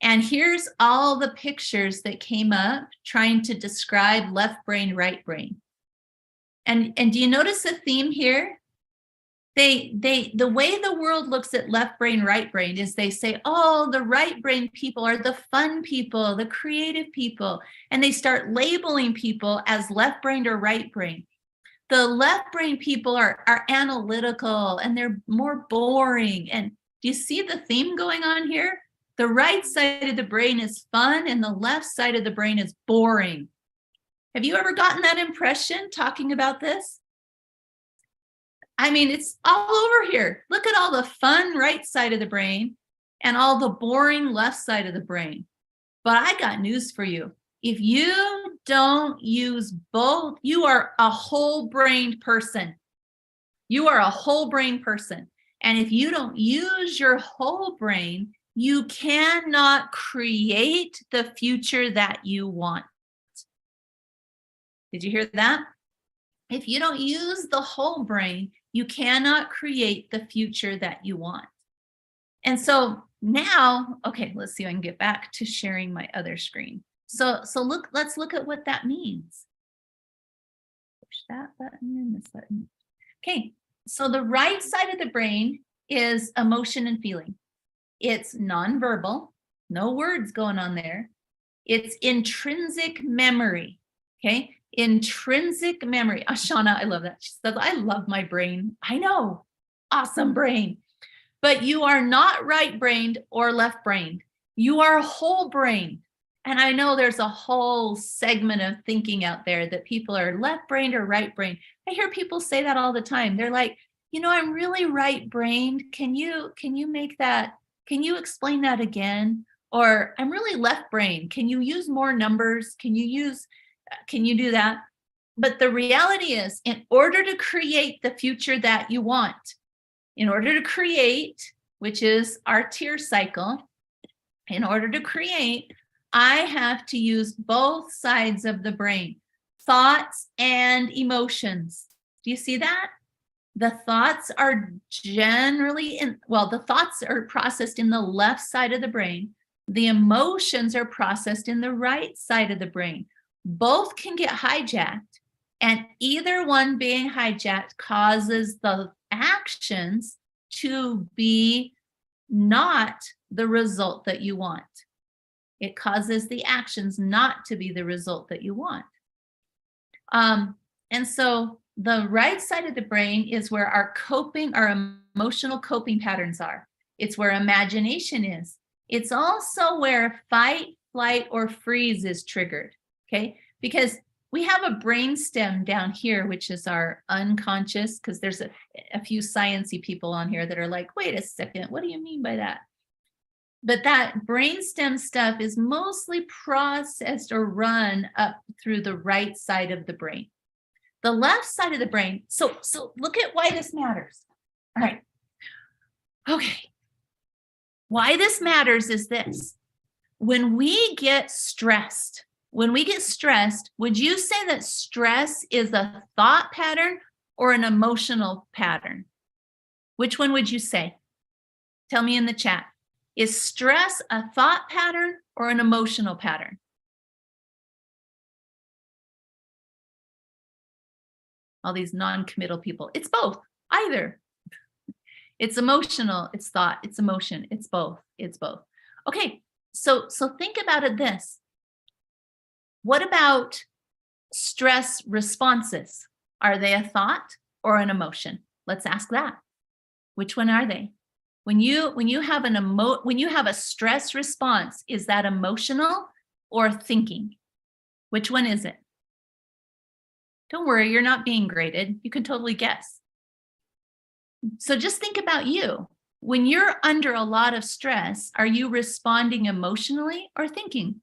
And here's all the pictures that came up trying to describe left brain, right brain. And do you notice a theme here? The way the world looks at left brain, right brain is they say, oh, the right brain people are the fun people, the creative people. And they start labeling people as left brain or right brain. The left brain people are analytical and they're more boring. And do you see the theme going on here? The right side of the brain is fun and the left side of the brain is boring. Have you ever gotten that impression talking about this? I mean, it's all over here. Look at all the fun right side of the brain and all the boring left side of the brain. But I got news for you. If you don't use both, you are a whole-brained person. You are a whole-brain person. And if you don't use your whole brain, you cannot create the future that you want. Did you hear that? If you don't use the whole brain, you cannot create the future that you want. And so now, okay, let's see if I can get back to sharing my other screen. So let's look at what that means. Push that button and this button. Okay, so the right side of the brain is emotion and feeling. It's nonverbal, no words going on there. It's intrinsic memory, okay? Intrinsic memory. Shauna, I love that. She says, I love my brain. I know, awesome brain. But you are not right-brained or left-brained. You are whole-brained. And I know there's a whole segment of thinking out there that people are left-brained or right-brained. I hear people say that all the time. They're like, you know, I'm really right-brained. Can you make that, can you explain that again? Or I'm really left-brained. Can you use more numbers? Can you do that? But the reality is, in order to create the future that you want, in order to create, which is our tier cycle, in order to create, I have to use both sides of the brain, thoughts and emotions. Do you see that? The thoughts are generally the thoughts are processed in the left side of the brain. The emotions are processed in the right side of the brain. Both can get hijacked, and either one being hijacked causes the actions to be not the result that you want. It causes the actions not to be the result that you want. And so the right side of the brain is where our emotional coping patterns are. It's where imagination is. It's also where fight, flight, or freeze is triggered, okay? Because we have a brain stem down here, which is our unconscious, because there's a few sciencey people on here that are like, wait a second, what do you mean by that? But that brainstem stuff is mostly processed or run up through the right side of the brain. The left side of the brain, so look at why this matters. All right. Okay. Why this matters is this. When we get stressed, would you say that stress is a thought pattern or an emotional pattern? Which one would you say? Tell me in the chat. Is stress a thought pattern or an emotional pattern? All these non-committal people. It's both, either. It's emotional, it's thought, it's emotion, it's both, Okay, so think about it this. What about stress responses? Are they a thought or an emotion? Let's ask that. Which one are they? When you have a stress response, is that emotional or thinking? Which one is it? Don't worry, you're not being graded. You can totally guess. So just think about you. When you're under a lot of stress, are you responding emotionally or thinking?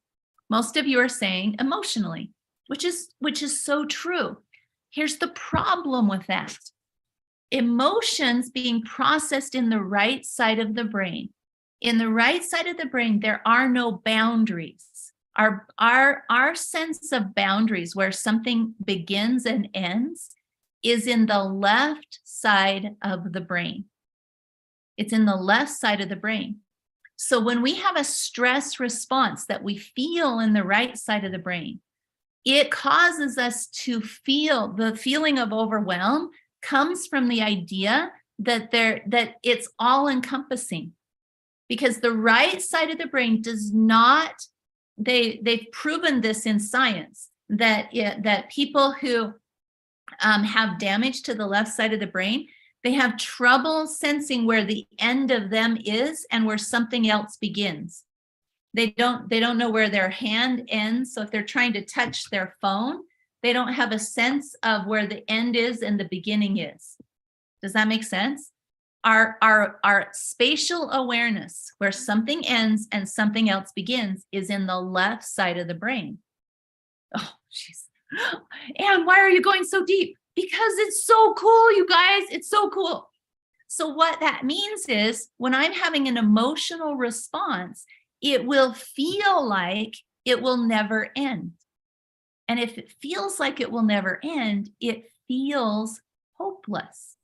Most of you are saying emotionally, which is so true. Here's the problem with that. Emotions being processed in the right side of the brain. In the right side of the brain, there are no boundaries. Our sense of boundaries, where something begins and ends, is in the left side of the brain. It's in the left side of the brain. So when we have a stress response that we feel in the right side of the brain, it causes us to feel the feeling of overwhelm comes from the idea that it's all encompassing, because the right side of the brain does not, they've proven this in science, that people who have damage to the left side of the brain, they have trouble sensing where the end of them is and where something else begins. They don't know where their hand ends. So if they're trying to touch their phone, they don't have a sense of where the end is and the beginning is. Does that make sense? Our spatial awareness, where something ends and something else begins, is in the left side of the brain. Oh, jeez. And why are you going so deep? Because it's so cool, you guys. It's so cool. So what that means is, when I'm having an emotional response, it will feel like it will never end. And if it feels like it will never end, it feels hopeless.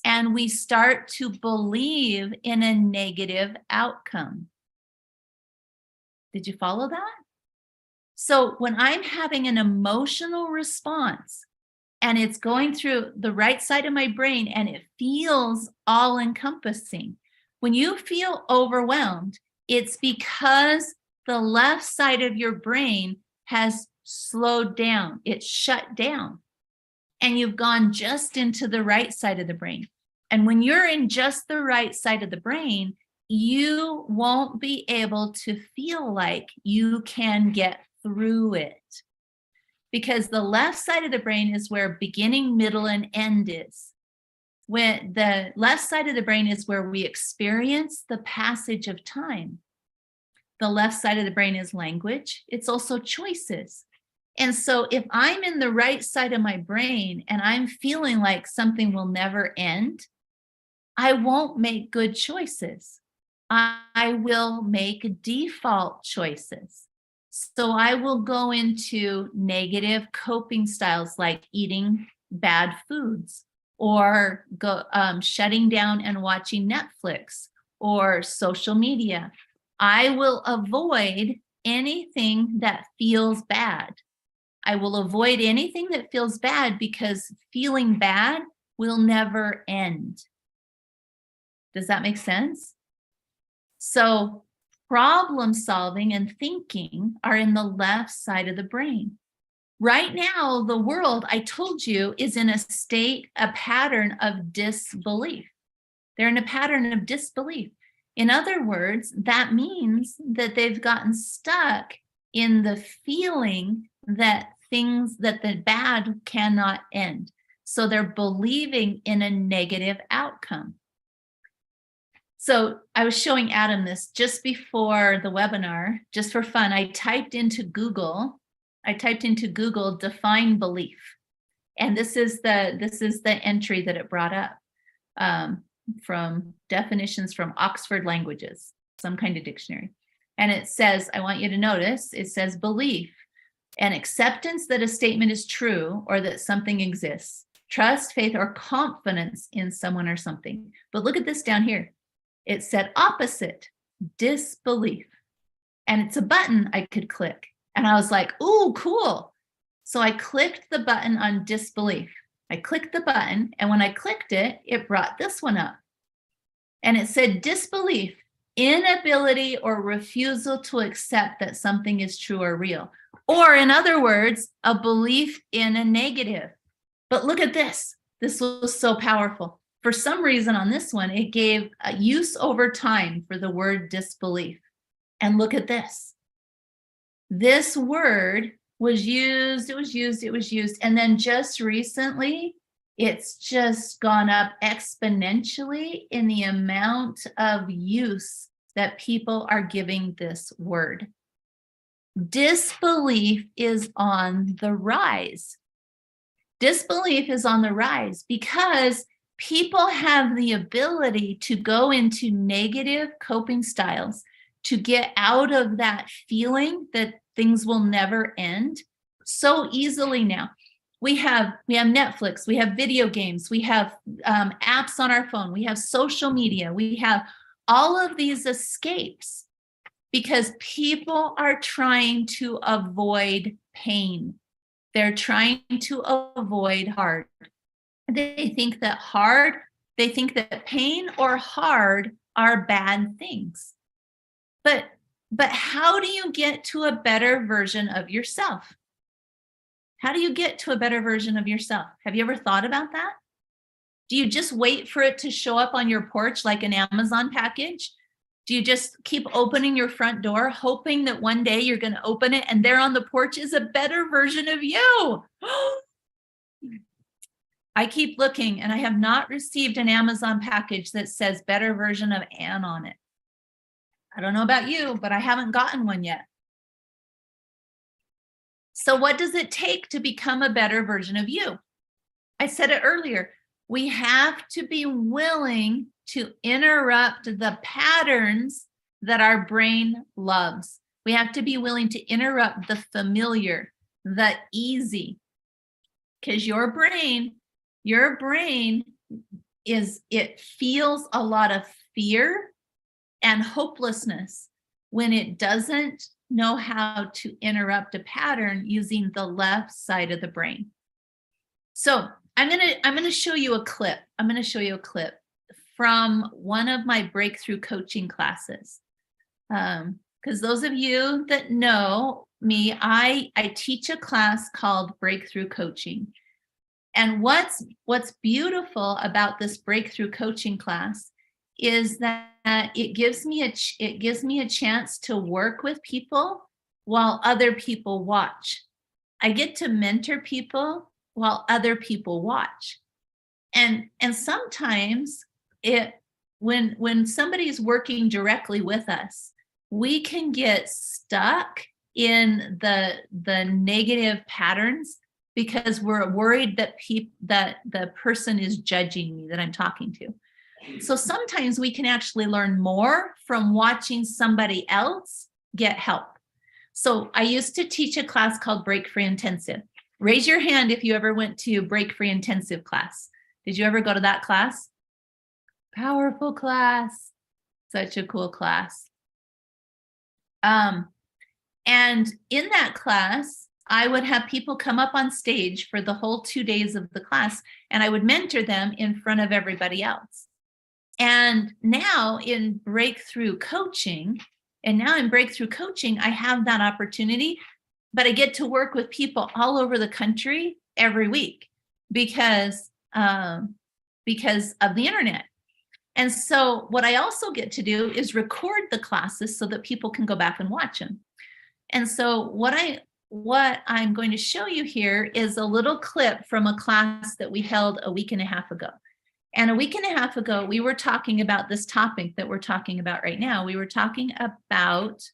And we start to believe in a negative outcome. Did you follow that? So when I'm having an emotional response and it's going through the right side of my brain and it feels all encompassing, when you feel overwhelmed, it's because the left side of your brain has slowed down. It's shut down. And you've gone just into the right side of the brain. And when you're in just the right side of the brain, you won't be able to feel like you can get through it. Because the left side of the brain is where beginning, middle, and end is. When the left side of the brain is where we experience the passage of time. The left side of the brain is language. It's also choices. And so if I'm in the right side of my brain and I'm feeling like something will never end, I won't make good choices. I will make default choices. So I will go into negative coping styles like eating bad foods, or shutting down and watching Netflix or social media. I will avoid anything that feels bad. I will avoid anything that feels bad, because feeling bad will never end. Does that make sense? So problem solving and thinking are in the left side of the brain. Right now, the world, I told you, is in a pattern of disbelief. They're in a pattern of disbelief. In other words, that means that they've gotten stuck in the feeling that the bad cannot end. So they're believing in a negative outcome. So I was showing Adam this just before the webinar, just for fun. I typed into Google define belief. And this is the entry that it brought up from definitions from Oxford Languages, some kind of dictionary. And it says, I want you to notice, it says belief, an acceptance that a statement is true or that something exists, trust, faith, or confidence in someone or something. But look at this down here. It said opposite, disbelief. And it's a button I could click. And I was like, ooh, cool. So I clicked the button on disbelief. I clicked the button, and when I clicked it, it brought this one up. And it said disbelief, inability or refusal to accept that something is true or real. Or in other words, a belief in a negative. But look at this. This was so powerful. For some reason on this one, it gave a use over time for the word disbelief. And look at this. This word was used, it was used. And then just recently, it's just gone up exponentially in the amount of use that people are giving this word. Disbelief is on the rise. Disbelief is on the rise because people have the ability to go into negative coping styles to get out of that feeling that things will never end so easily now. We have Netflix, we have video games, we have apps on our phone, we have social media, we have all of these escapes because people are trying to avoid pain. They're trying to avoid hard. They think that pain or hard are bad things. But how do you get to a better version of yourself? How do you get to a better version of yourself? Have you ever thought about that? Do you just wait for it to show up on your porch like an Amazon package? Do you just keep opening your front door, hoping that one day you're going to open it and there on the porch is a better version of you? I keep looking and I have not received an Amazon package that says better version of Anne on it. I don't know about you, but I haven't gotten one yet. So what does it take to become a better version of you? I said it earlier. We have to be willing to interrupt the patterns that our brain loves. We have to be willing to interrupt the familiar, the easy, because your brain it feels a lot of fear and hopelessness when it doesn't know how to interrupt a pattern using the left side of the brain. So I'm gonna show you a clip. I'm gonna show you a clip from one of my breakthrough coaching classes. Because those of you that know me, I teach a class called Breakthrough Coaching. And what's beautiful about this breakthrough coaching class is that it gives me a chance to work with people while other people watch. I get to mentor people while other people watch. And sometimes when somebody's working directly with us, we can get stuck in the negative patterns because we're worried that the person is judging me that I'm talking to. So sometimes we can actually learn more from watching somebody else get help. So I used to teach a class called Break Free Intensive. Raise your hand if you ever went to Break Free Intensive class. Did you ever go to that class? Powerful class. Such a cool class. And in that class, I would have people come up on stage for the whole 2 days of the class, and I would mentor them in front of everybody else. And now in breakthrough coaching, I have that opportunity, but I get to work with people all over the country every week because of the internet. And so what I also get to do is record the classes so that people can go back and watch them. And so what I'm going to show you here is a little clip from a class that we held a week and a half ago. And a week and a half ago, we were talking about this topic that we're talking about right now. We were talking about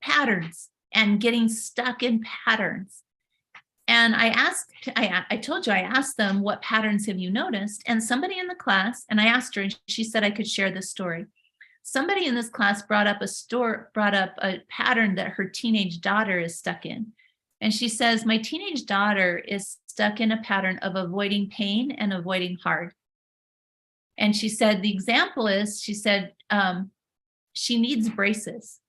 patterns and getting stuck in patterns. And I told you, I asked them, what patterns have you noticed? And somebody in the class, and I asked her, and she said I could share this story. Somebody in this class brought up a pattern that her teenage daughter is stuck in. And she says, my teenage daughter is stuck in a pattern of avoiding pain and avoiding hard. And she said, the example is, she said, she needs braces.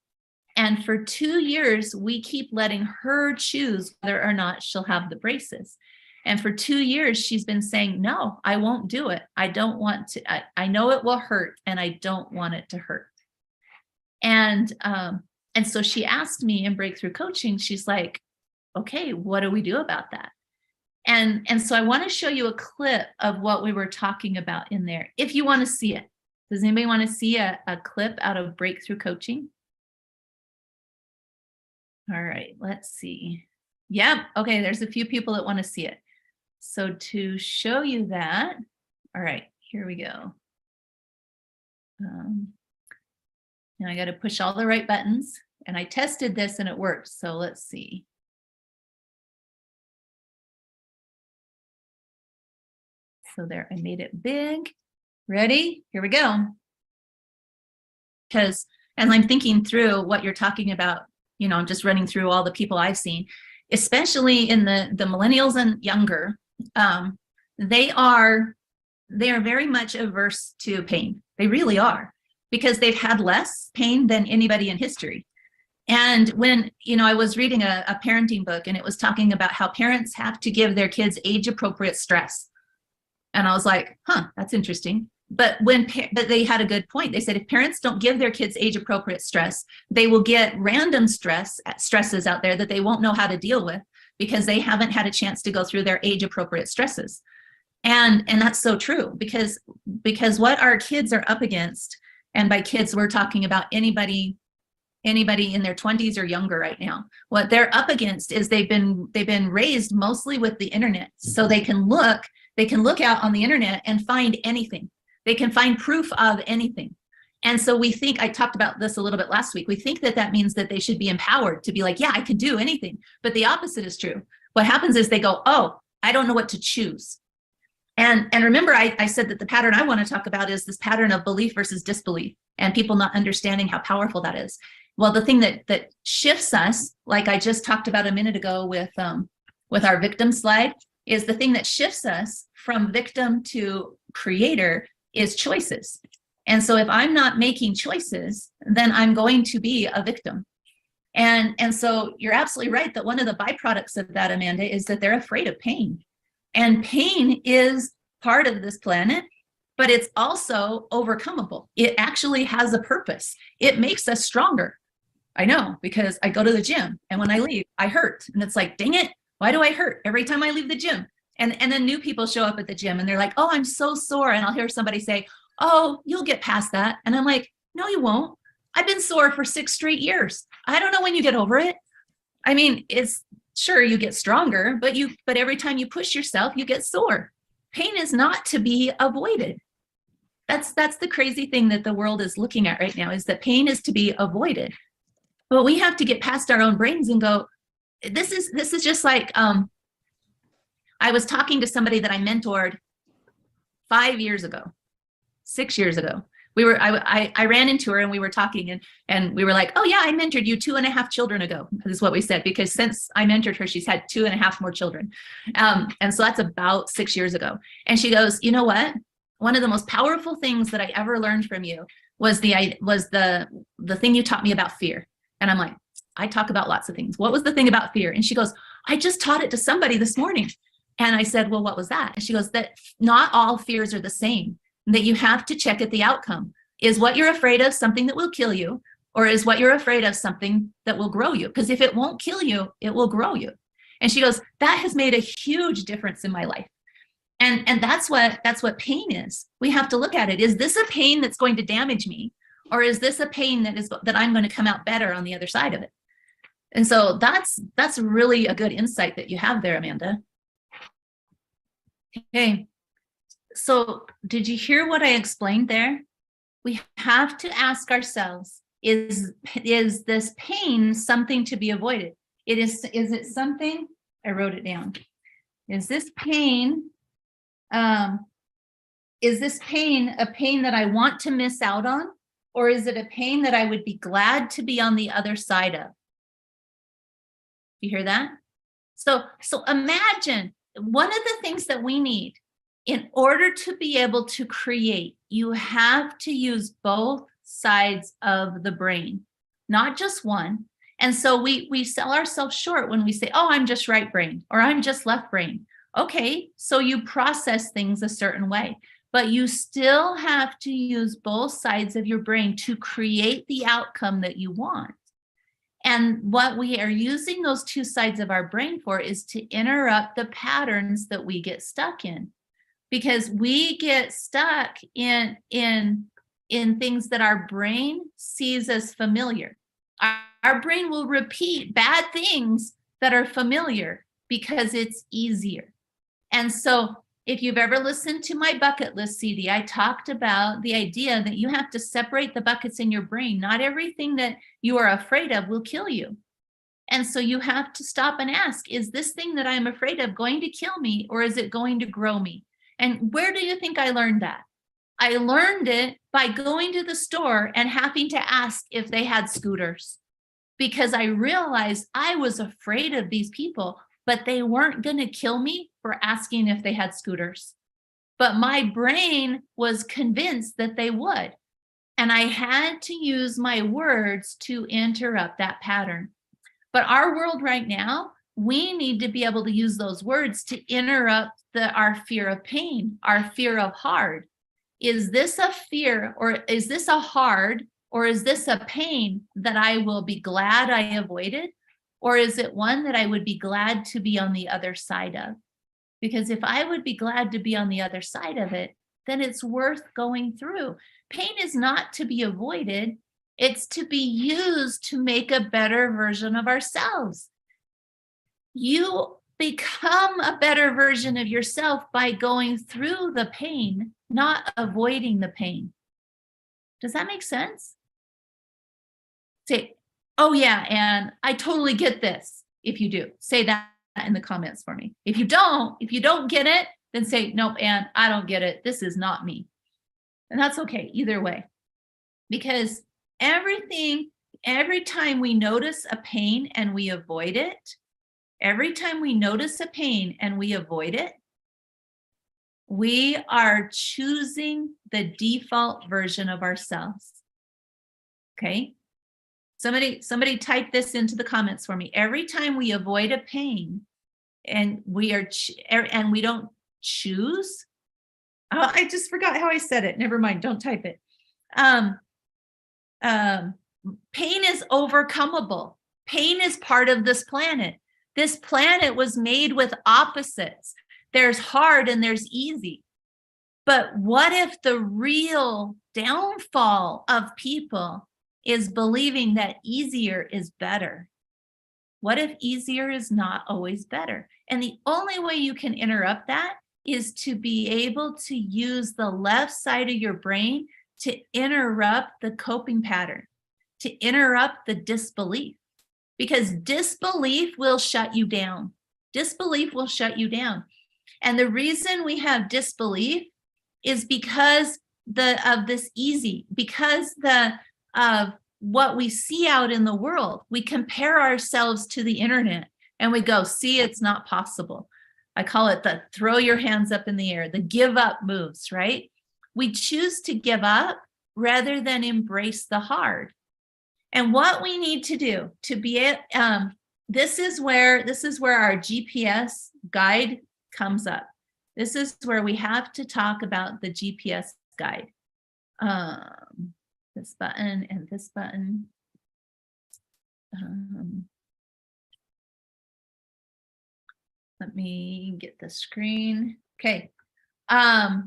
And for 2 years, we keep letting her choose whether or not she'll have the braces. And for 2 years, she's been saying, no, I won't do it. I don't want to. I know it will hurt, and I don't want it to hurt. And so she asked me in Breakthrough Coaching, she's like, okay, what do we do about that? And so I want to show you a clip of what we were talking about in there, if you want to see it. Does anybody want to see a clip out of Breakthrough Coaching? All right, let's see. Yep, okay, there's a few people that want to see it. So to show you that, all right, here we go. Now I got to push all the right buttons, and I tested this and it worked. So let's see. So there, I made it big. Ready? Here we go. Because as I'm thinking through what you're talking about, you know, I'm just running through all the people I've seen, especially in the millennials and younger, they are very much averse to pain. They really are, because they've had less pain than anybody in history. And when, you know, I was reading a parenting book, and it was talking about how parents have to give their kids age-appropriate stress. And I was like, huh, that's interesting. But but they had a good point. They said if parents don't give their kids age-appropriate stress, they will get random stresses out there that they won't know how to deal with, because they haven't had a chance to go through their age-appropriate stresses. And that's so true, because what our kids are up against, and by kids we're talking about anybody in their 20s or younger right now, what they're up against is they've been raised mostly with the internet, so they can look out on the internet and find anything. They can find proof of anything. And so we think, I talked about this a little bit last week, we think that means that they should be empowered to be like, yeah, I can do anything. But the opposite is true. What happens is they go, oh, I don't know what to choose. And remember, I said that the pattern I want to talk about is this pattern of belief versus disbelief, and people not understanding how powerful that is. Well, the thing that shifts us, like I just talked about a minute ago with our victim slide, is the thing that shifts us from victim to creator is choices. And so if I'm not making choices, then I'm going to be a victim. And so you're absolutely right that one of the byproducts of that, Amanda, is that they're afraid of pain. And pain is part of this planet, but it's also overcomable. It actually has a purpose. It makes us stronger. I know, because I go to the gym, and when I leave, I hurt. And it's like, dang it, why do I hurt every time I leave the gym? And then new people show up at the gym and they're like, oh, I'm so sore. And I'll hear somebody say, oh, you'll get past that. And I'm like, no, you won't. I've been sore for 6 straight years. I don't know when you get over it. I mean, it's sure you get stronger, but every time you push yourself, you get sore. Pain is not to be avoided. That's the crazy thing that the world is looking at right now, is that pain is to be avoided. But we have to get past our own brains and go, this is just like, I was talking to somebody that I mentored 5 years ago, 6 years ago. I ran into her and we were talking, and we were like, oh yeah, I mentored you 2.5 children ago. This is what we said, because since I mentored her, she's had 2.5 more children. And so that's about 6 years ago. And she goes, you know what? One of the most powerful things that I ever learned from you was the thing you taught me about fear. And I'm like, I talk about lots of things. What was the thing about fear? And she goes, I just taught it to somebody this morning. And I said, well, what was that? And she goes, that not all fears are the same, that you have to check at the outcome. Is what you're afraid of something that will kill you, or is what you're afraid of something that will grow you? Because if it won't kill you, it will grow you. And she goes, that has made a huge difference in my life. And that's what pain is. We have to look at it. Is this a pain that's going to damage me? Or is this a pain that I'm going to come out better on the other side of it? And so that's really a good insight that you have there, Amanda. Okay. So did you hear what I explained there? We have to ask ourselves, is this pain something to be avoided? Is it something, I wrote it down. Is this pain a pain that I want to miss out on? Or is it a pain that I would be glad to be on the other side of? You hear that? So imagine, one of the things that we need in order to be able to create, you have to use both sides of the brain, not just one. And so we sell ourselves short when we say, oh, I'm just right brain, or I'm just left brain. Okay, so you process things a certain way, but you still have to use both sides of your brain to create the outcome that you want. And what we are using those two sides of our brain for is to interrupt the patterns that we get stuck in, because we get stuck in things that our brain sees as familiar. Our brain will repeat bad things that are familiar because it's easier. And so if you've ever listened to my bucket list CD, I talked about the idea that you have to separate the buckets in your brain. Not everything that you are afraid of will kill you. And so you have to stop and ask, is this thing that I'm afraid of going to kill me, or is it going to grow me? And where do you think I learned that? I learned it by going to the store and having to ask if they had scooters, because I realized I was afraid of these people, but they weren't going to kill me for asking if they had scooters. But my brain was convinced that they would. And I had to use my words to interrupt that pattern. But our world right now, we need to be able to use those words to interrupt our fear of pain, our fear of hard. Is this a fear, or is this a hard, or is this a pain that I will be glad I avoided? Or is it one that I would be glad to be on the other side of? Because if I would be glad to be on the other side of it, then it's worth going through. Pain is not to be avoided. It's to be used to make a better version of ourselves. You become a better version of yourself by going through the pain, not avoiding the pain. Does that make sense? Say, oh yeah, Anne, I totally get this. If you do, say that in the comments for me. If you don't get it, then say, nope, Anne, I don't get it. This is not me. And that's okay, either way. Because every time we notice a pain and we avoid it, we are choosing the default version of ourselves. Okay? Somebody type this into the comments for me. Every time we avoid a pain and we don't choose. Oh, I just forgot how I said it. Never mind. Don't type it. Pain is overcomable. Pain is part of this planet. This planet was made with opposites. There's hard and there's easy. But what if the real downfall of people is believing that easier is better? What if easier is not always better? And the only way you can interrupt that is to be able to use the left side of your brain to interrupt the coping pattern, to interrupt the disbelief, because disbelief will shut you down. Disbelief will shut you down. And the reason we have disbelief is because of what we see out in the world. We compare ourselves to the internet and we go, see, it's not possible. I call it the throw your hands up in the air, the give up moves, right? We choose to give up rather than embrace the hard. And what we need to do to be this is where our GPS guide comes up. This is where we have to talk about the GPS guide. This button and this button. Let me get the screen. Okay. So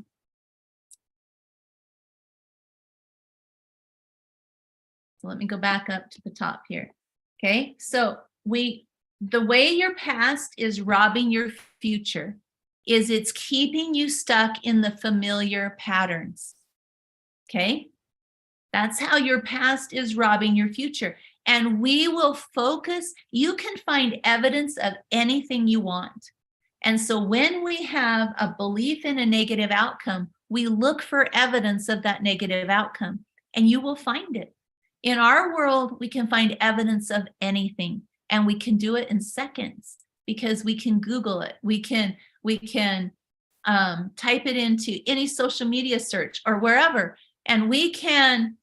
let me go back up to the top here. Okay. So the way your past is robbing your future is it's keeping you stuck in the familiar patterns. Okay. That's how your past is robbing your future. And we will focus, you can find evidence of anything you want. And so when we have a belief in a negative outcome, we look for evidence of that negative outcome, and you will find it. In our world, we can find evidence of anything, and we can do it in seconds because we can Google it. We can type it into any social media search or wherever, and we can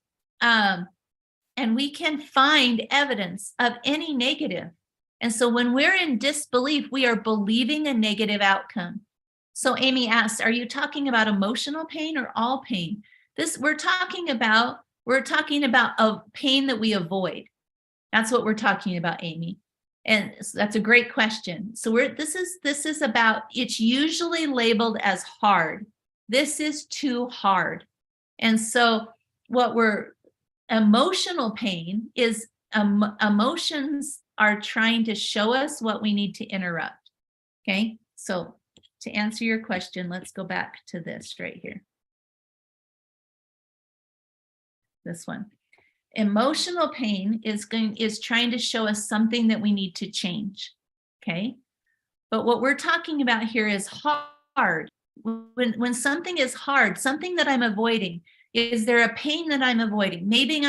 find evidence of any negative. And so when we're in disbelief, we are believing a negative outcome. So Amy asked, are you talking about emotional pain or all pain? We're talking about a pain that we avoid. That's what we're talking about, Amy. And that's a great question. So this is about, it's usually labeled as hard. This is too hard. And so emotional pain is, emotions are trying to show us what we need to interrupt. Okay. So to answer your question, let's go back to this right here. This one. Emotional pain is trying to show us something that we need to change. Okay. But what we're talking about here is hard. When something is hard, something that I'm avoiding, is there a pain that I'm avoiding? Maybe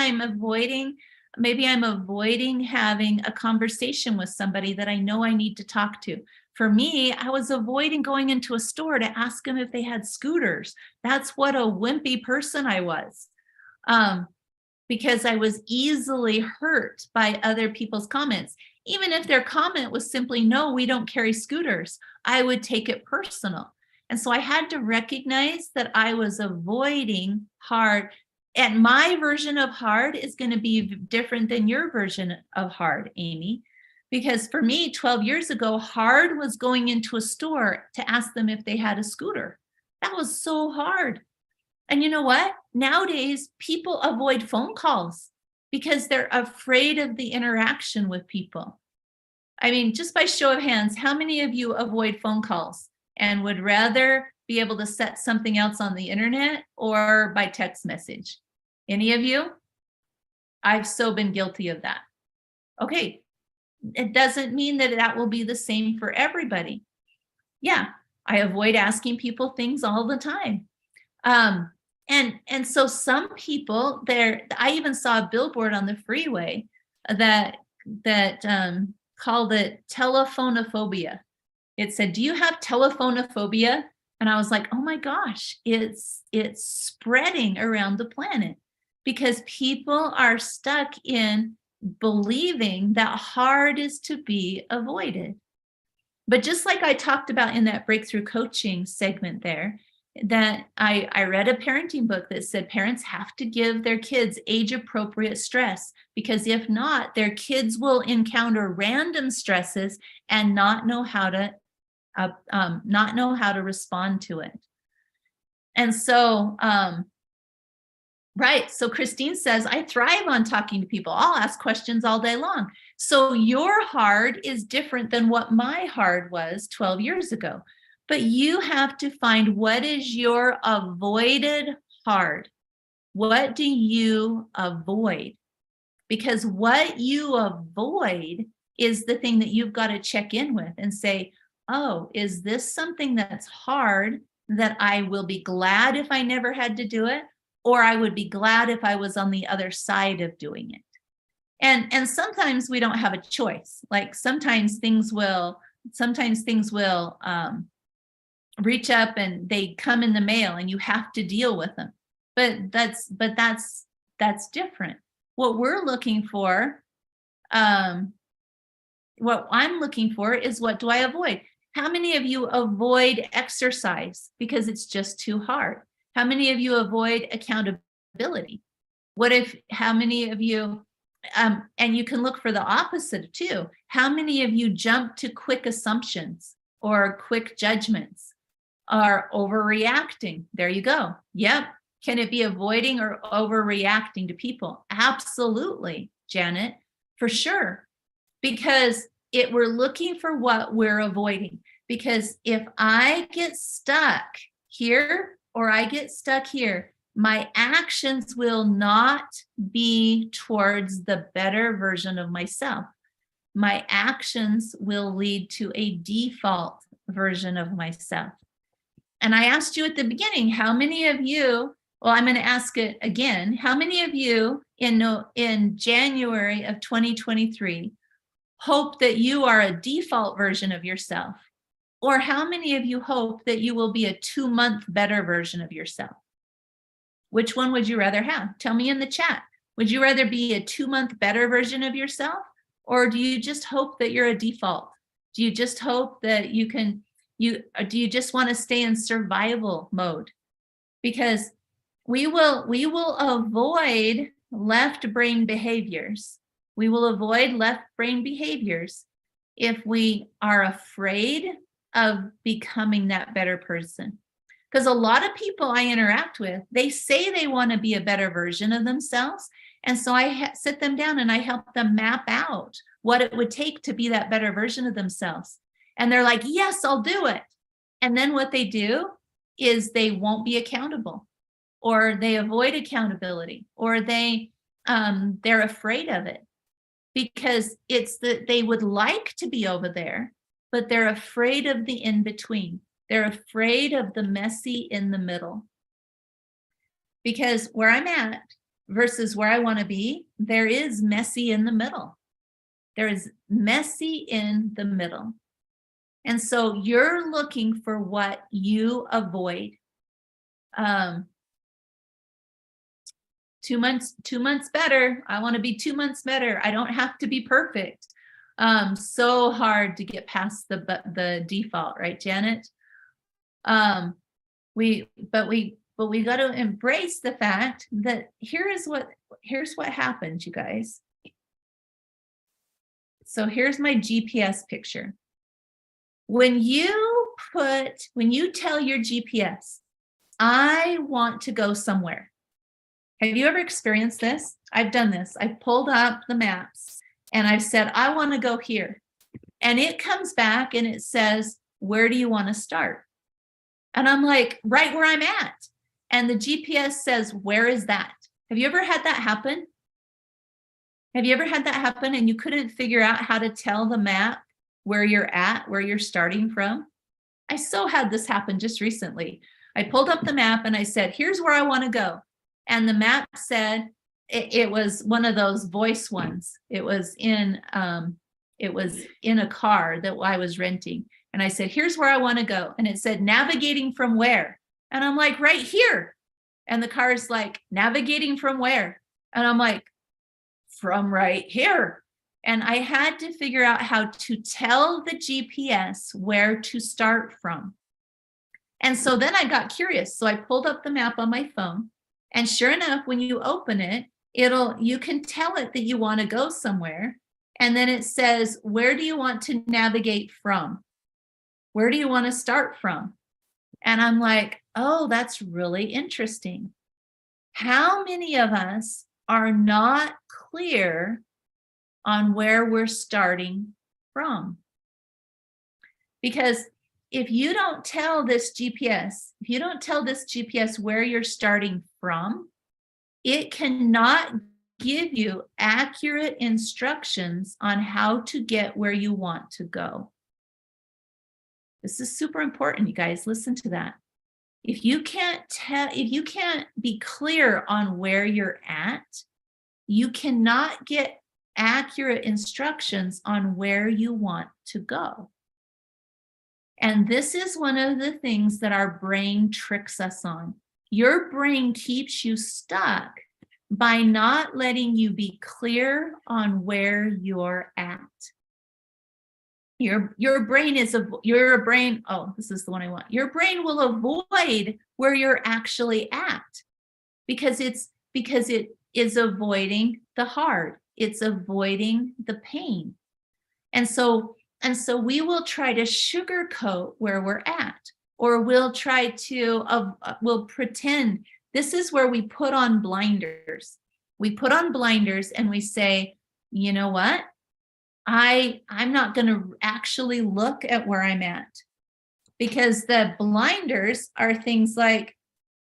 I'm avoiding having a conversation with somebody that I know I need to talk to. For me, I was avoiding going into a store to ask them if they had scooters. That's what a wimpy person I was. Because I was easily hurt by other people's comments. Even if their comment was simply, no, we don't carry scooters, I would take it personal. And so I had to recognize that I was avoiding hard. And my version of hard is going to be different than your version of hard, Amy. Because for me, 12 years ago, hard was going into a store to ask them if they had a scooter. That was so hard. And you know what? Nowadays, people avoid phone calls because they're afraid of the interaction with people. I mean, just by show of hands, how many of you avoid phone calls and would rather be able to set something else on the internet or by text message? Any of you? I've so been guilty of that. Okay, it doesn't mean that that will be the same for everybody. Yeah, I avoid asking people things all the time. And so some people there, I even saw a billboard on the freeway that called it telephonophobia. It said, do you have telephonophobia? And I was like, oh my gosh, it's spreading around the planet because people are stuck in believing that hard is to be avoided. But just like I talked about in that breakthrough coaching segment there, that I read a parenting book that said parents have to give their kids age-appropriate stress, because if not, their kids will encounter random stresses and not know how to respond to it. And so, right. So Christine says, I thrive on talking to people. I'll ask questions all day long. So your hard is different than what my hard was 12 years ago. But you have to find what is your avoided hard. What do you avoid? Because what you avoid is the thing that you've got to check in with and say, oh, is this something that's hard that I will be glad if I never had to do it? Or I would be glad if I was on the other side of doing it. And sometimes we don't have a choice. Like sometimes things will reach up and they come in the mail and you have to deal with them. But that's different. What we're looking for, what I'm looking for is, what do I avoid? How many of you avoid exercise because it's just too hard? How many of you avoid accountability? How many of you, and you can look for the opposite too. How many of you jump to quick assumptions or quick judgments? Are overreacting? There you go. Yep. Can it be avoiding or overreacting to people? Absolutely, Janet, for sure. Because we're looking for what we're avoiding. Because if I get stuck here or I get stuck here, my actions will not be towards the better version of myself. My actions will lead to a default version of myself. And I asked you at the beginning, how many of you, well, I'm going to ask it again. How many of you in January of 2023 hope that you are a default version of yourself? Or how many of you hope that you will be a 2-month better version of yourself? Which one would you rather have? Tell me in the chat. Would you rather be a 2-month better version of yourself? Or do you just hope that you're a default? Do you just hope that do you just want to stay in survival mode? Because we will avoid left brain behaviors. We will avoid left brain behaviors if we are afraid of becoming that better person. Because a lot of people I interact with, they say they want to be a better version of themselves. And so I sit them down and I help them map out what it would take to be that better version of themselves. And they're like, yes, I'll do it. And then what they do is they won't be accountable, or they avoid accountability, or they're afraid of it, because it's that they would like to be over there, but they're afraid of the in-between. They're afraid of the messy in the middle. Because where I'm at versus where I want to be, there is messy in the middle. There is messy in the middle. And so you're looking for what you avoid. 2 months better. I want to be 2 months better. I don't have to be perfect. So hard to get past the default, right, Janet? We got to embrace the fact that here's what happens, you guys. So here's my GPS picture. When you tell your GPS, I want to go somewhere. Have you ever experienced this? I've done this. I've pulled up the maps and I've said, I want to go here. And it comes back and it says, where do you want to start? And I'm like, right where I'm at. And the GPS says, where is that? Have you ever had that happen? Have you ever had that happen and you couldn't figure out how to tell the map where you're at, where you're starting from? I so had this happen just recently. I pulled up the map and I said, here's where I want to go. And the map said, it was one of those voice ones. It was in a car that I was renting. And I said, here's where I want to go. And it said, navigating from where? And I'm like, right here. And the car's like, navigating from where? And I'm like, from right here. And I had to figure out how to tell the GPS where to start from. And so then I got curious. So I pulled up the map on my phone. And sure enough, when you open it, you can tell it that you want to go somewhere. And then it says, where do you want to navigate from? Where do you want to start from? And I'm like, oh, that's really interesting. How many of us are not clear on where we're starting from? Because if you don't tell this GPS where you're starting from, it cannot give you accurate instructions on how to get where you want to go. This is super important, you guys. Listen to that. If you can't be clear on where you're at, you cannot get accurate instructions on where you want to go. And this is one of the things that our brain tricks us on. Your brain keeps you stuck by not letting you be clear on where you're at. Your brain, oh, this is the one I want. Your brain will avoid where you're actually at because it is avoiding the hard. It's avoiding the pain. And so we will try to sugarcoat where we're at, or we'll pretend. This is where we put on blinders. We put on blinders and we say, you know what? I'm not going to actually look at where I'm at, because the blinders are things like,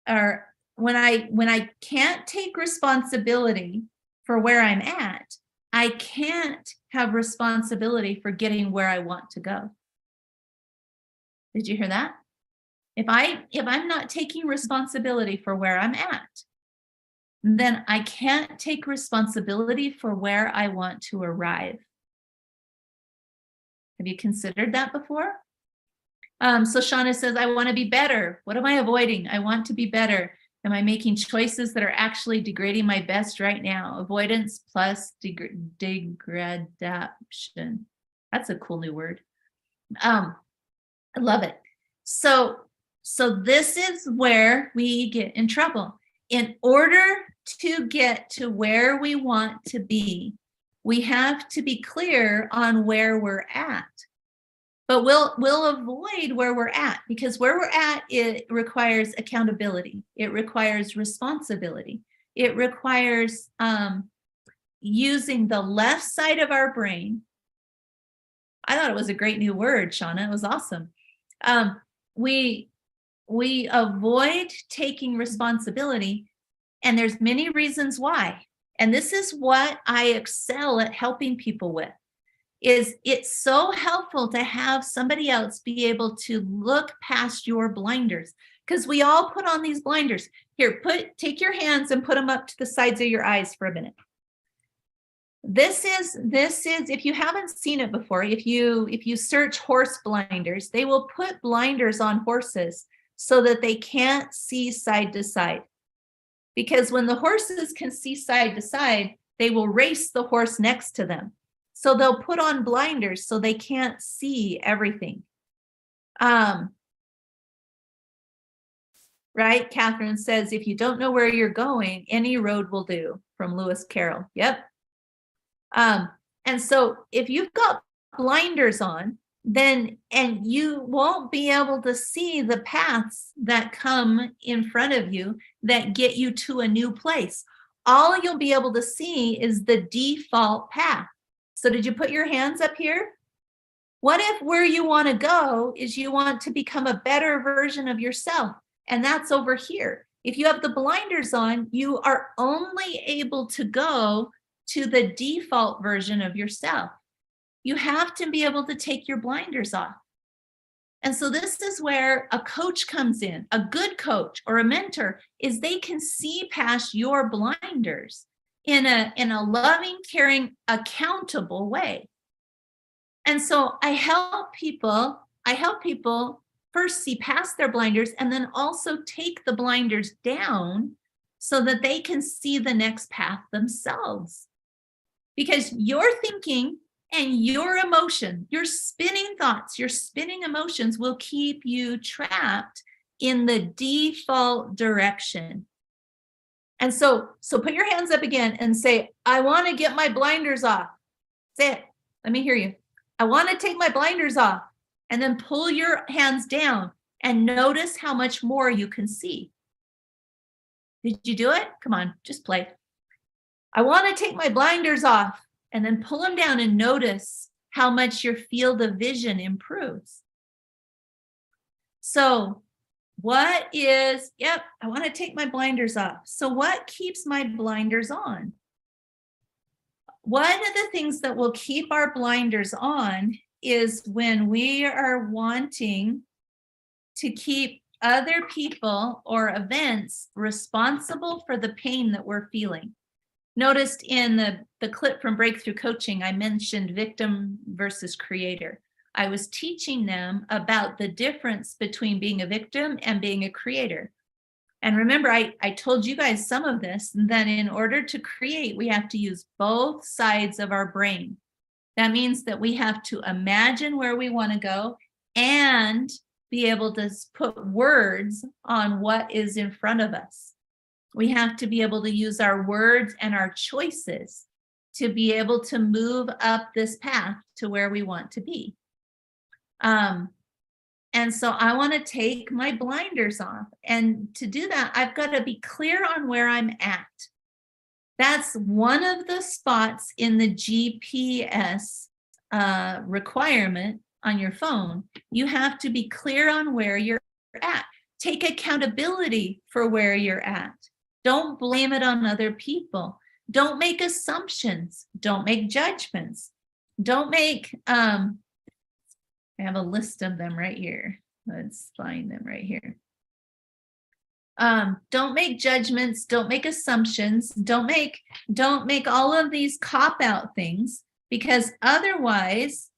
when I can't take responsibility for where I'm at, I can't have responsibility for getting where I want to go. Did you hear that? If I'm not taking responsibility for where I'm at, then I can't take responsibility for where I want to arrive. Have you considered that before? So Shauna says, I want to be better. What am I avoiding? I want to be better. Am I making choices that are actually degrading my best right now? Avoidance plus degradation. That's a cool new word. I love it. So this is where we get in trouble. In order to get to where we want to be, We have to be clear on where we're at. But we'll avoid where we're at, because where we're at, it requires accountability. It requires responsibility. It requires using the left side of our brain. I thought it was a great new word, Shauna. It was awesome. We avoid taking responsibility, and there's many reasons why. And this is what I excel at helping people with. Is it's so helpful to have somebody else be able to look past your blinders, because we all put on these blinders. Here, take your hands and put them up to the sides of your eyes for a minute. This is if you haven't seen it before, if you search horse blinders, they will put blinders on horses so that they can't see side to side. Because when the horses can see side to side, they will race the horse next to them. So they'll put on blinders so they can't see everything. Right? Catherine says, if you don't know where you're going, any road will do, from Lewis Carroll. Yep. And so if you've got blinders on, then, and you won't be able to see the paths that come in front of you that get you to a new place. All you'll be able to see is the default path. So did you put your hands up here? What if where you want to go is you want to become a better version of yourself? And that's over here. If you have the blinders on, you are only able to go to the default version of yourself. You have to be able to take your blinders off. And so this is where a coach comes in. A good coach or a mentor is they can see past your blinders in a loving, caring, accountable way. And so I help people first see past their blinders, and then also take the blinders down so that they can see the next path themselves. Because your thinking and your emotion, your spinning thoughts, your spinning emotions will keep you trapped in the default direction. And so put your hands up again and say, I want to get my blinders off. Say it. Let me hear you. I want to take my blinders off. And then pull your hands down and notice how much more you can see. Did you do it? Come on, just play. I want to take my blinders off, and then pull them down and notice how much your field of vision improves. So I want to take my blinders off. So what keeps my blinders on? One of the things that will keep our blinders on is when we are wanting to keep other people or events responsible for the pain that we're feeling. Noticed in the clip from Breakthrough Coaching, I mentioned victim versus creator. I was teaching them about the difference between being a victim and being a creator. And remember, I told you guys some of this, that in order to create, we have to use both sides of our brain. That means that we have to imagine where we want to go and be able to put words on what is in front of us. We have to be able to use our words and our choices to be able to move up this path to where we want to be. And so I want to take my blinders off. And to do that, I've got to be clear on where I'm at. That's one of the spots in the GPS requirement on your phone. You have to be clear on where you're at. Take accountability for where you're at. Don't blame it on other people. Don't make assumptions. Don't make judgments. Don't make, I have a list of them right here. Let's find them right here. Don't make judgments. Don't make assumptions. Don't make all of these cop-out things, because otherwise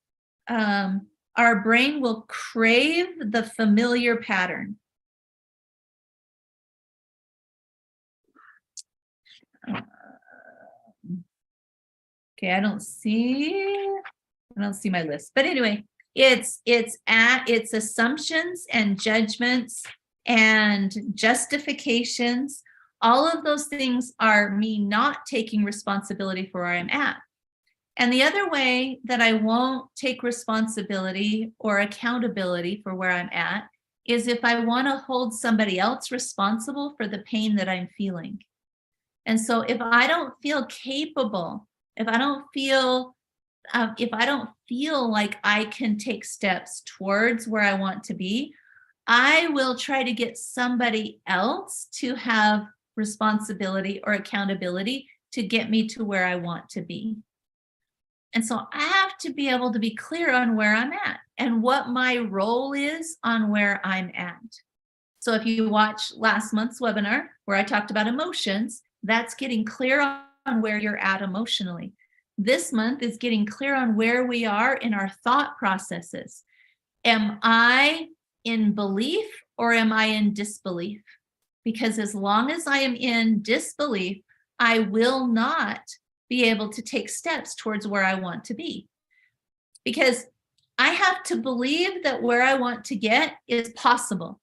our brain will crave the familiar pattern. Okay, I don't see my list, but anyway, it's assumptions and judgments and justifications. All of those things are me not taking responsibility for where I'm at. And the other way that I won't take responsibility or accountability for where I'm at is if I want to hold somebody else responsible for the pain that I'm feeling. And so if I don't feel capable, if I don't feel like I can take steps towards where I want to be, I will try to get somebody else to have responsibility or accountability to get me to where I want to be. And so I have to be able to be clear on where I'm at and what my role is on where I'm at. So if you watch last month's webinar where I talked about emotions, that's getting clear on where you're at emotionally. This month is getting clear on where we are in our thought processes. Am I in belief or am I in disbelief? Because as long as I am in disbelief, I will not be able to take steps towards where I want to be. Because I have to believe that where I want to get is possible.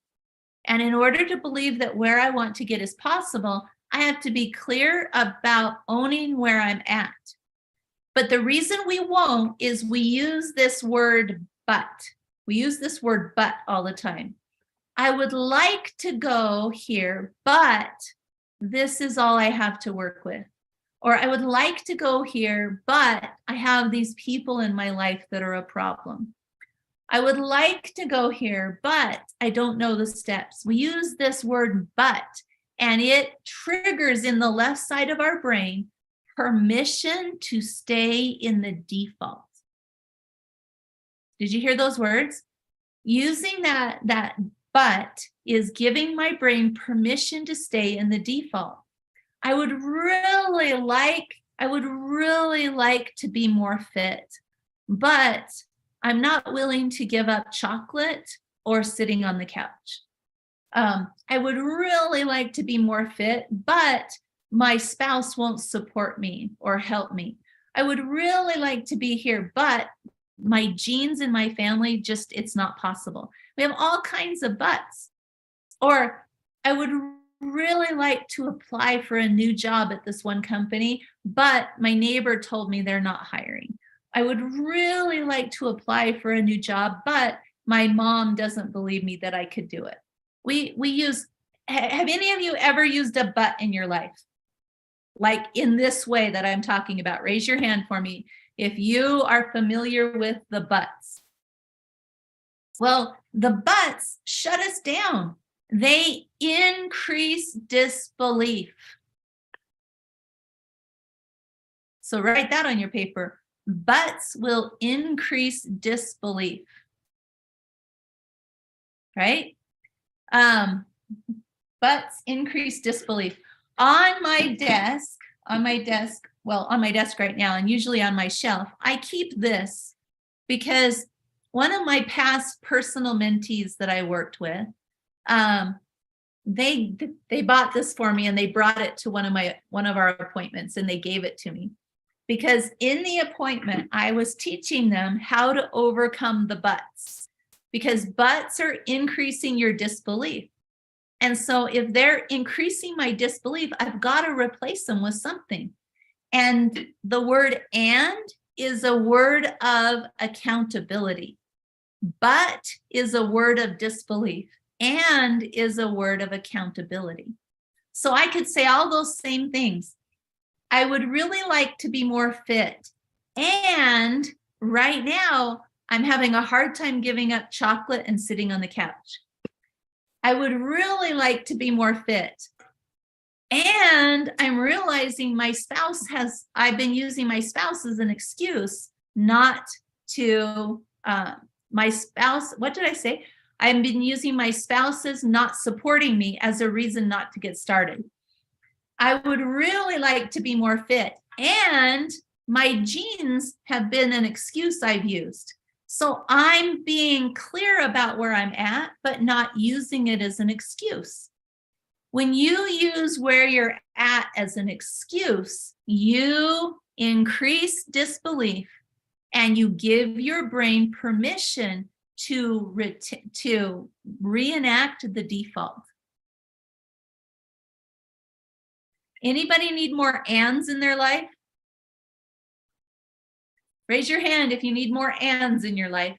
And in order to believe that where I want to get is possible, I have to be clear about owning where I'm at. But the reason we won't is we use this word but. We use this word but all the time. I would like to go here, but this is all I have to work with. Or I would like to go here, but I have these people in my life that are a problem. I would like to go here, but I don't know the steps. We use this word but, and it triggers in the left side of our brain permission to stay in the default. Did you hear those words? Using that but is giving my brain permission to stay in the default. I would really like to be more fit, but I'm not willing to give up chocolate or sitting on the couch. I would really like to be more fit, but my spouse won't support me or help me. I would really like to be here, but my genes in my family, it's not possible. We have all kinds of buts. Or I would really like to apply for a new job at this one company, but my neighbor told me they're not hiring. I would really like to apply for a new job, but my mom doesn't believe me that I could do it. Have any of you ever used a but in your life? Like in this way that I'm talking about? Raise your hand for me if you are familiar with the buts. Well, the buts shut us down. They increase disbelief. So write that on your paper. Buts will increase disbelief. Right? Buts increase disbelief. On my desk right now, and usually on my shelf, I keep this because one of my past personal mentees that I worked with, they bought this for me and they brought it to one of our appointments and they gave it to me because in the appointment I was teaching them how to overcome the buts, because buts are increasing your disbelief. And so if they're increasing my disbelief, I've got to replace them with something. And the word "and" is a word of accountability. But is a word of disbelief. And is a word of accountability. So I could say all those same things. I would really like to be more fit. And right now, I'm having a hard time giving up chocolate and sitting on the couch. I would really like to be more fit. And I'm realizing I've been using my spouse as an excuse not to, my spouse, what did I say? I've been using my spouse's not supporting me as a reason not to get started. I would really like to be more fit. And my genes have been an excuse I've used. So I'm being clear about where I'm at, but not using it as an excuse. When you use where you're at as an excuse, you increase disbelief and you give your brain permission to reenact the default. Anybody need more ands in their life? Raise your hand if you need more ands in your life.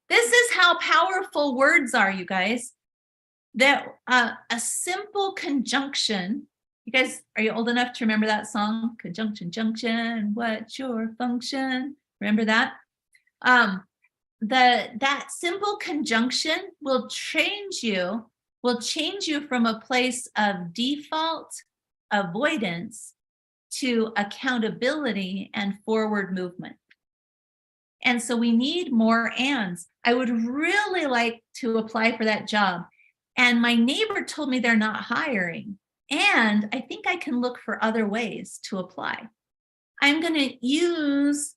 This is how powerful words are, you guys. That a simple conjunction. You guys, are you old enough to remember that song? Conjunction, junction, what's your function? Remember that? That simple conjunction will change you from a place of default avoidance to accountability and forward movement. And so we need more ands. I would really like to apply for that job. And my neighbor told me they're not hiring. And I think I can look for other ways to apply. I'm going to use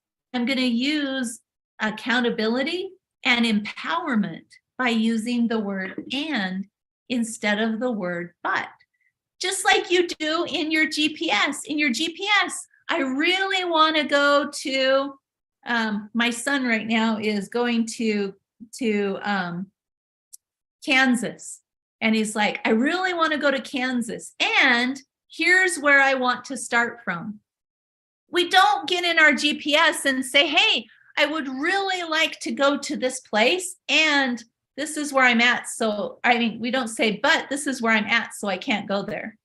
accountability and empowerment by using the word and instead of the word but. Just like you do in your GPS. In your GPS, I really want to go to, my son right now is going to Kansas. And he's like, I really want to go to Kansas. And here's where I want to start from. We don't get in our GPS and say, hey, I would really like to go to this place. And this is where I'm at. So, we don't say, but this is where I'm at, so I can't go there.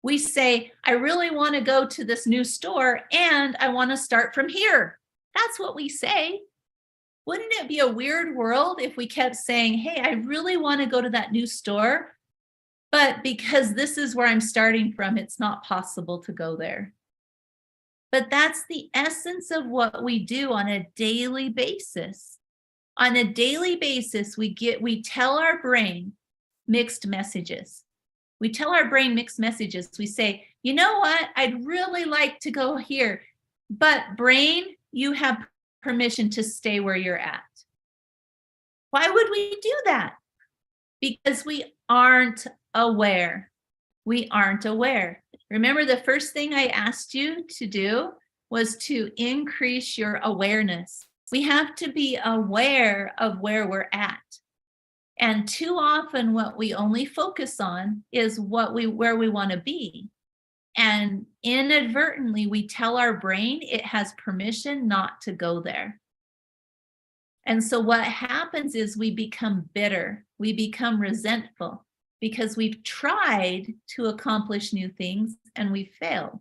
We say, I really want to go to this new store and I want to start from here. That's what we say. Wouldn't it be a weird world if we kept saying, hey, I really want to go to that new store, but because this is where I'm starting from, it's not possible to go there. But that's the essence of what we do on a daily basis. On a daily basis, we tell our brain mixed messages. We tell our brain mixed messages. We say, you know what? I'd really like to go here, but brain, you have permission to stay where you're at. Why would we do that? Because we aren't aware. We aren't aware. Remember, the first thing I asked you to do was to increase your awareness. We have to be aware of where we're at. And too often what we only focus on is where we want to be. And inadvertently, we tell our brain it has permission not to go there. And so what happens is we become bitter, we become resentful because we've tried to accomplish new things and we failed.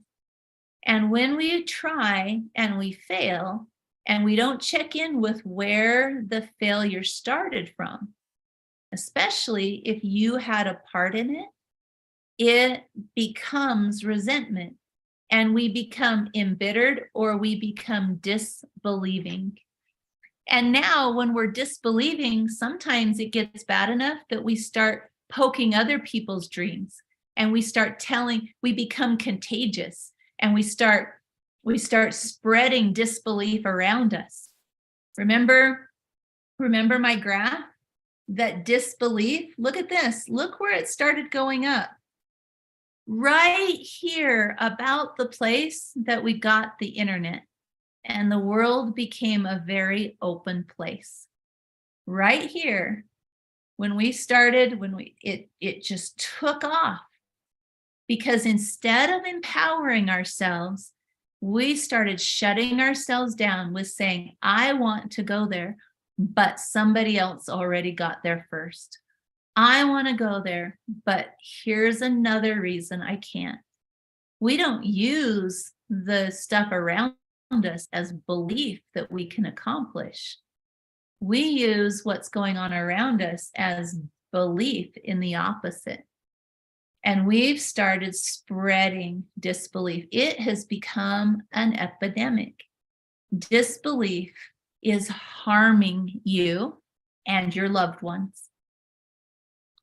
And when we try and we fail and we don't check in with where the failure started from, especially if you had a part in it, it becomes resentment and we become embittered or we become disbelieving. And now when we're disbelieving, sometimes it gets bad enough that we start poking other people's dreams and we become contagious and we start spreading disbelief around us. Remember my graph? That disbelief, look at this, look where it started going up. Right here, about the place that we got the internet, and the world became a very open place. Right here, when it just took off, because instead of empowering ourselves, we started shutting ourselves down with saying, I want to go there, but somebody else already got there first. I want to go there, but here's another reason I can't. We don't use the stuff around us as belief that we can accomplish. We use what's going on around us as belief in the opposite. And we've started spreading disbelief. It has become an epidemic. Disbelief is harming you and your loved ones.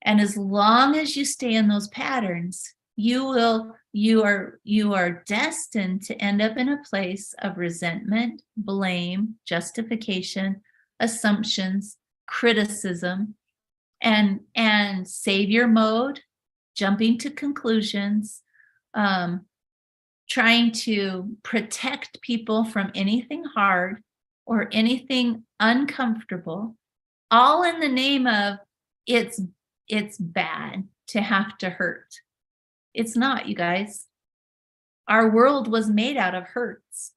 And as long as you stay in those patterns, you are destined to end up in a place of resentment, blame, justification, assumptions, criticism, and savior mode, jumping to conclusions, trying to protect people from anything hard or anything uncomfortable, all in the name of it's bad to have to hurt. It's not, you guys. Our world was made out of hurts.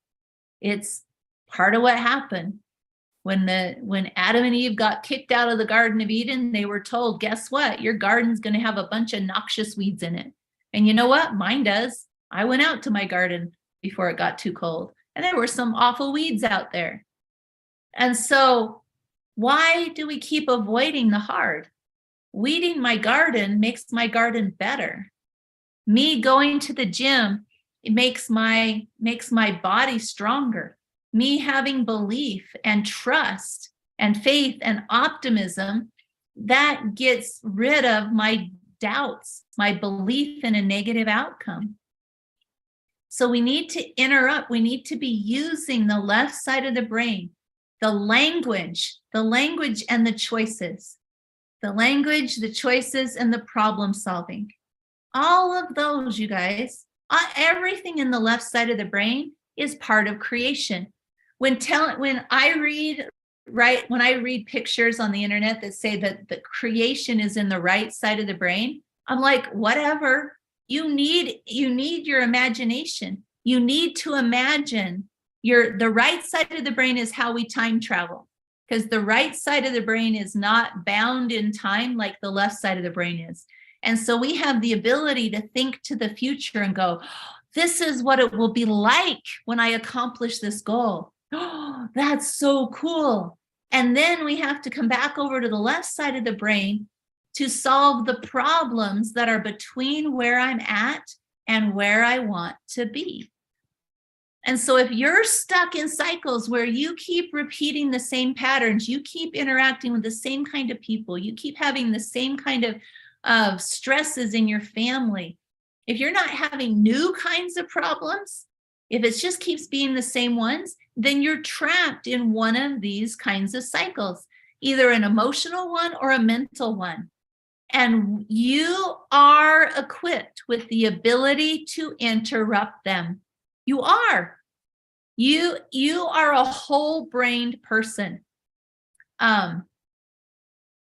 It's part of what happened. When Adam and Eve got kicked out of the Garden of Eden, they were told, guess what? Your garden's going to have a bunch of noxious weeds in it. And you know what? Mine does. I went out to my garden before it got too cold, and there were some awful weeds out there. And so why do we keep avoiding the hard? Weeding my garden makes my garden better. Me going to the gym, it makes my body stronger. Me having belief and trust and faith and optimism, that gets rid of my doubts, my belief in a negative outcome. So we need to interrupt. We need to be using the left side of the brain, the language and the choices, the language, the choices, and the problem solving. All of those, you guys, everything in the left side of the brain is part of creation. When I read pictures on the internet that say that the creation is in the right side of the brain, I'm like, whatever. You need your imagination. You need to imagine. The right side of the brain is how we time travel, because the right side of the brain is not bound in time like the left side of the brain is. And so we have the ability to think to the future and go, this is what it will be like when I accomplish this goal. Oh, that's so cool. And then we have to come back over to the left side of the brain to solve the problems that are between where I'm at and where I want to be. And so if you're stuck in cycles where you keep repeating the same patterns, you keep interacting with the same kind of people, you keep having the same kind of stresses in your family, if you're not having new kinds of problems, if it just keeps being the same ones, then you're trapped in one of these kinds of cycles, either an emotional one or a mental one. And you are equipped with the ability to interrupt them. You are. You are a whole-brained person.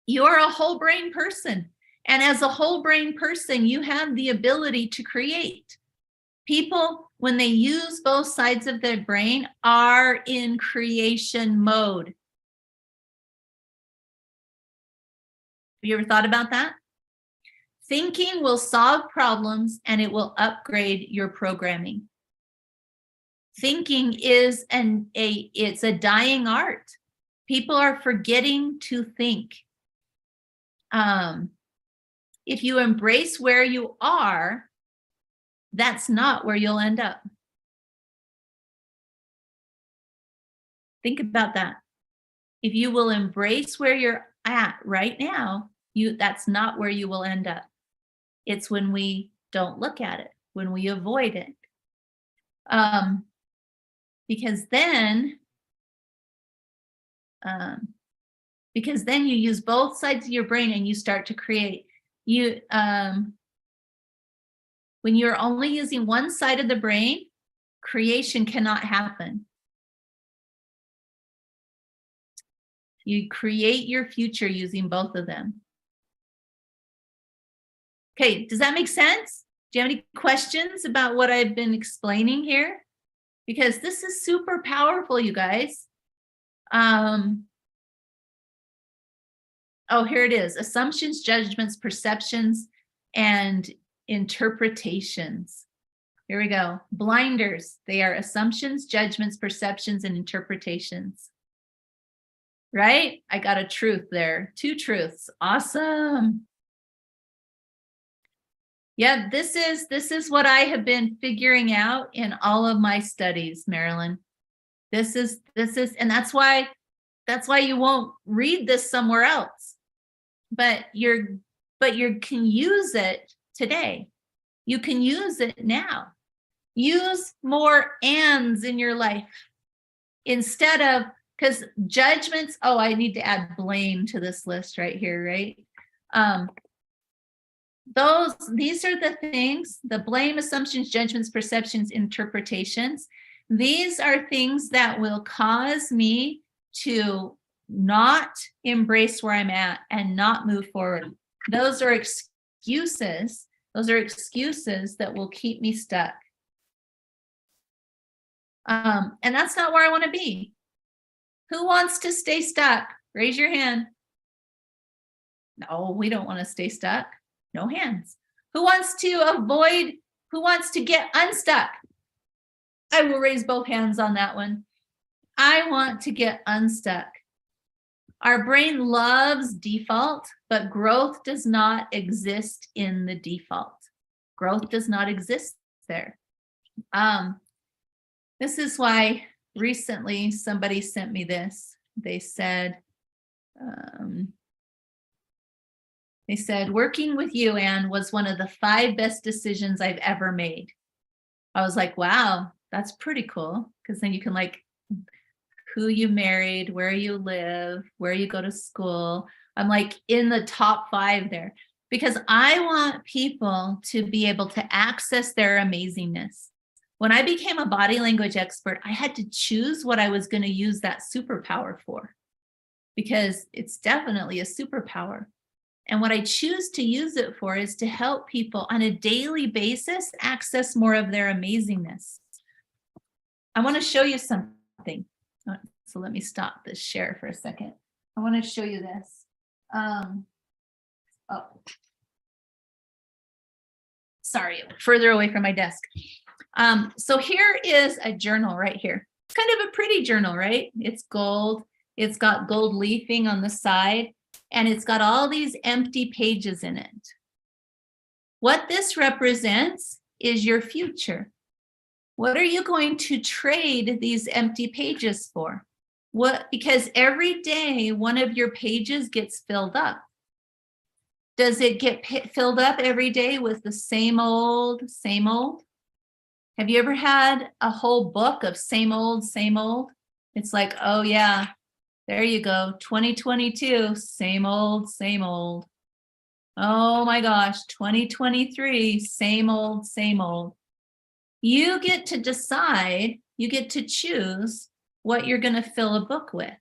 You are a whole-brained person. And as a whole-brained person, you have the ability to create. People, when they use both sides of their brain, are in creation mode. Have you ever thought about that? Thinking will solve problems and it will upgrade your programming. Thinking is it's a dying art. People are forgetting to think. If you embrace where you are, that's not where you'll end up. Think about that. If you will embrace where you're at right now, that's not where you will end up. It's when we don't look at it, when we avoid it. Because then you use both sides of your brain and you start to create. When you're only using one side of the brain, creation cannot happen. You create your future using both of them. Okay, does that make sense? Do you have any questions about what I've been explaining here? Because this is super powerful, you guys. Oh, here it is. Assumptions, judgments, perceptions, and interpretations. Here we go. Blinders. They are assumptions, judgments, perceptions, and interpretations. Right? I got a truth there. 2 truths. Awesome. Yeah, this is what I have been figuring out in all of my studies, Marilyn. This is, and that's why you won't read this somewhere else. But you can use it today. You can use it now. Use more ands in your life instead of, because judgments, oh, I need to add blame to this list right here, right? These are the things, the blame, assumptions, judgments, perceptions, interpretations. These are things that will cause me to not embrace where I'm at and not move forward. Those are excuses. Those are excuses that will keep me stuck. And that's not where I want to be. Who wants to stay stuck? Raise your hand. No, we don't want to stay stuck. No hands. Who wants to get unstuck? I will raise both hands on that one. I want to get unstuck. Our brain loves default, but growth does not exist in the default. Growth does not exist there. This is why recently somebody sent me this. They said, working with you, Anne, was one of the 5 best decisions I've ever made. I was like, wow, that's pretty cool. Because then you can like who you married, where you live, where you go to school. I'm like in the top 5 there because I want people to be able to access their amazingness. When I became a body language expert, I had to choose what I was going to use that superpower for because it's definitely a superpower. And what I choose to use it for is to help people on a daily basis access more of their amazingness. I want to show you something. So let me stop this share for a second. I want to show you this. Sorry, further away from my desk. So here is a journal right here. It's kind of a pretty journal, right? It's gold. It's got gold leafing on the side, and it's got all these empty pages in it. What this represents is your future. What are you going to trade these empty pages for? Because every day one of your pages gets filled up. Does it get filled up every day with the same old, same old? Have you ever had a whole book of same old, same old? It's like, oh yeah, there you go, 2022, same old, same old. Oh my gosh, 2023, same old, same old. You get to decide, you get to choose what you're going to fill a book with.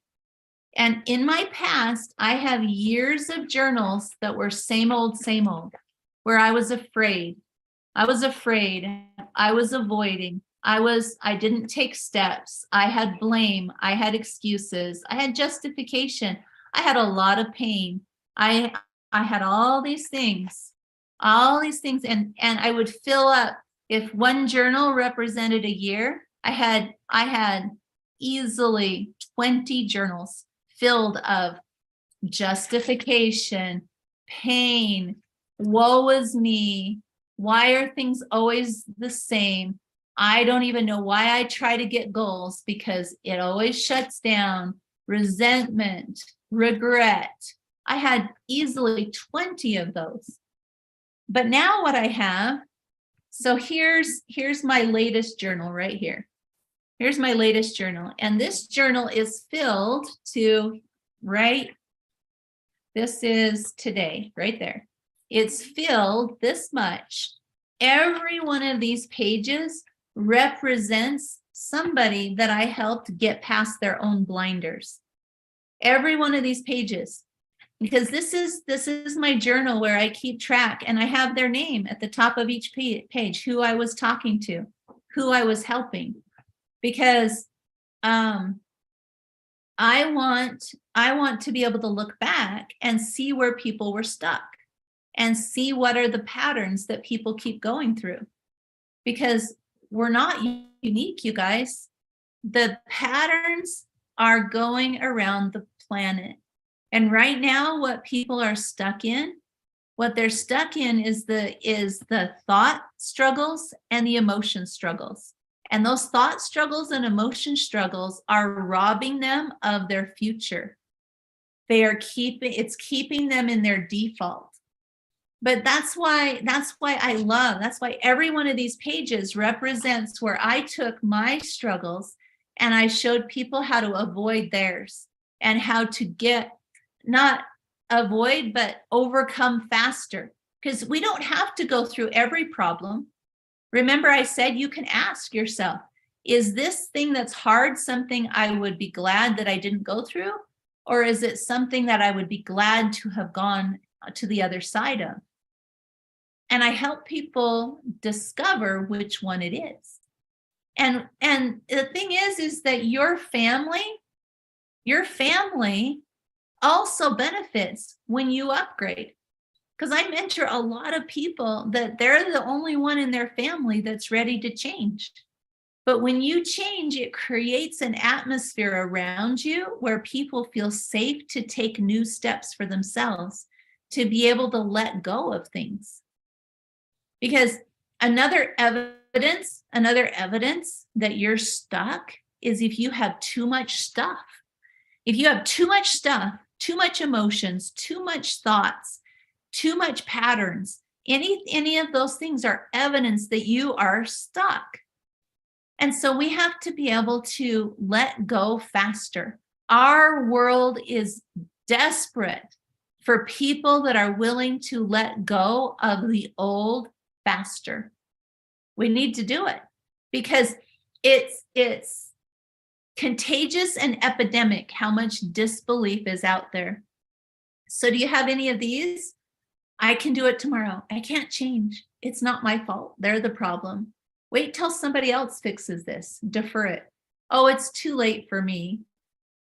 And in my past, I have years of journals that were same old, where I was afraid. I was avoiding. I didn't take steps. I had blame. I had excuses. I had justification. I had a lot of pain. I had all these things, and I would fill up. If one journal represented a year, I had easily 20 journals filled of justification, pain, woe is me. Why are things always the same? I don't even know why I try to get goals because it always shuts down. Resentment, regret. I had easily 20 of those. But now what I have, so here's my latest journal right here. Here's my latest journal. And this journal is filled to, this is today, right there. It's filled this much. Every one of these pages represents somebody that I helped get past their own blinders. Every one of these pages. Because this is my journal where I keep track and I have their name at the top of each page, who I was talking to, who I was helping. Because I want to be able to look back and see where people were stuck and see what are the patterns that people keep going through. Because we're not unique, you guys. The patterns are going around the planet. And right now, what people are stuck in, what they're stuck in is the thought struggles and the emotion struggles. And those thought struggles and emotion struggles are robbing them of their future. It's keeping them in their default. But that's why every one of these pages represents where I took my struggles and I showed people how to avoid theirs and how to not avoid, but overcome faster. Because we don't have to go through every problem. Remember, I said you can ask yourself, is this thing that's hard something I would be glad that I didn't go through? Or is it something that I would be glad to have gone to the other side of? And I help people discover which one it is. And the thing is that your family also benefits when you upgrade. Because I mentor a lot of people that they're the only one in their family that's ready to change. But when you change, it creates an atmosphere around you where people feel safe to take new steps for themselves, to be able to let go of things. Because another evidence that you're stuck is if you have too much stuff. If you have too much stuff, too much emotions, too much thoughts, too much patterns, any of those things are evidence that you are stuck. And so we have to be able to let go faster. Our world is desperate for people that are willing to let go of the old faster. We need to do it because it's contagious and epidemic how much disbelief is out there. So do you have any of these? I can do it tomorrow. I can't change. It's not my fault. They're the problem. Wait till somebody else fixes this. Defer it. Oh, it's too late for me.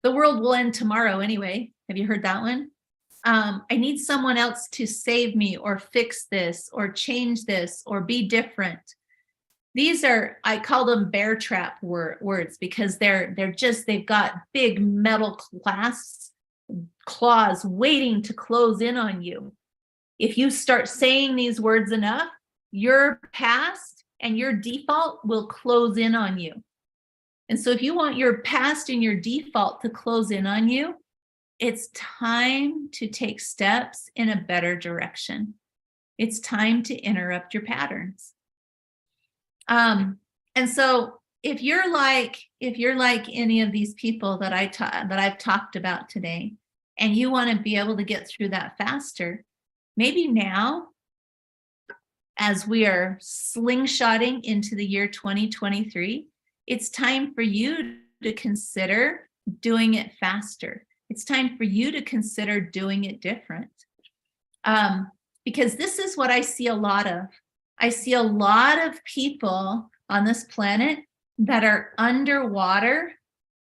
The world will end tomorrow anyway. Have you heard that one? I need someone else to save me or fix this or change this or be different. These are, I call them bear trap words because they've got big metal claws waiting to close in on you. If you start saying these words enough, your past and your default will close in on you. And so if you want your past and your default to close in on you, it's time to take steps in a better direction. It's time to interrupt your patterns. And so if you're like any of these people that I've talked about today, and you want to be able to get through that faster, maybe now, as we are slingshotting into the year 2023, it's time for you to consider doing it faster. It's time for you to consider doing it different. Because this is what I see a lot of. I see a lot of people on this planet that are underwater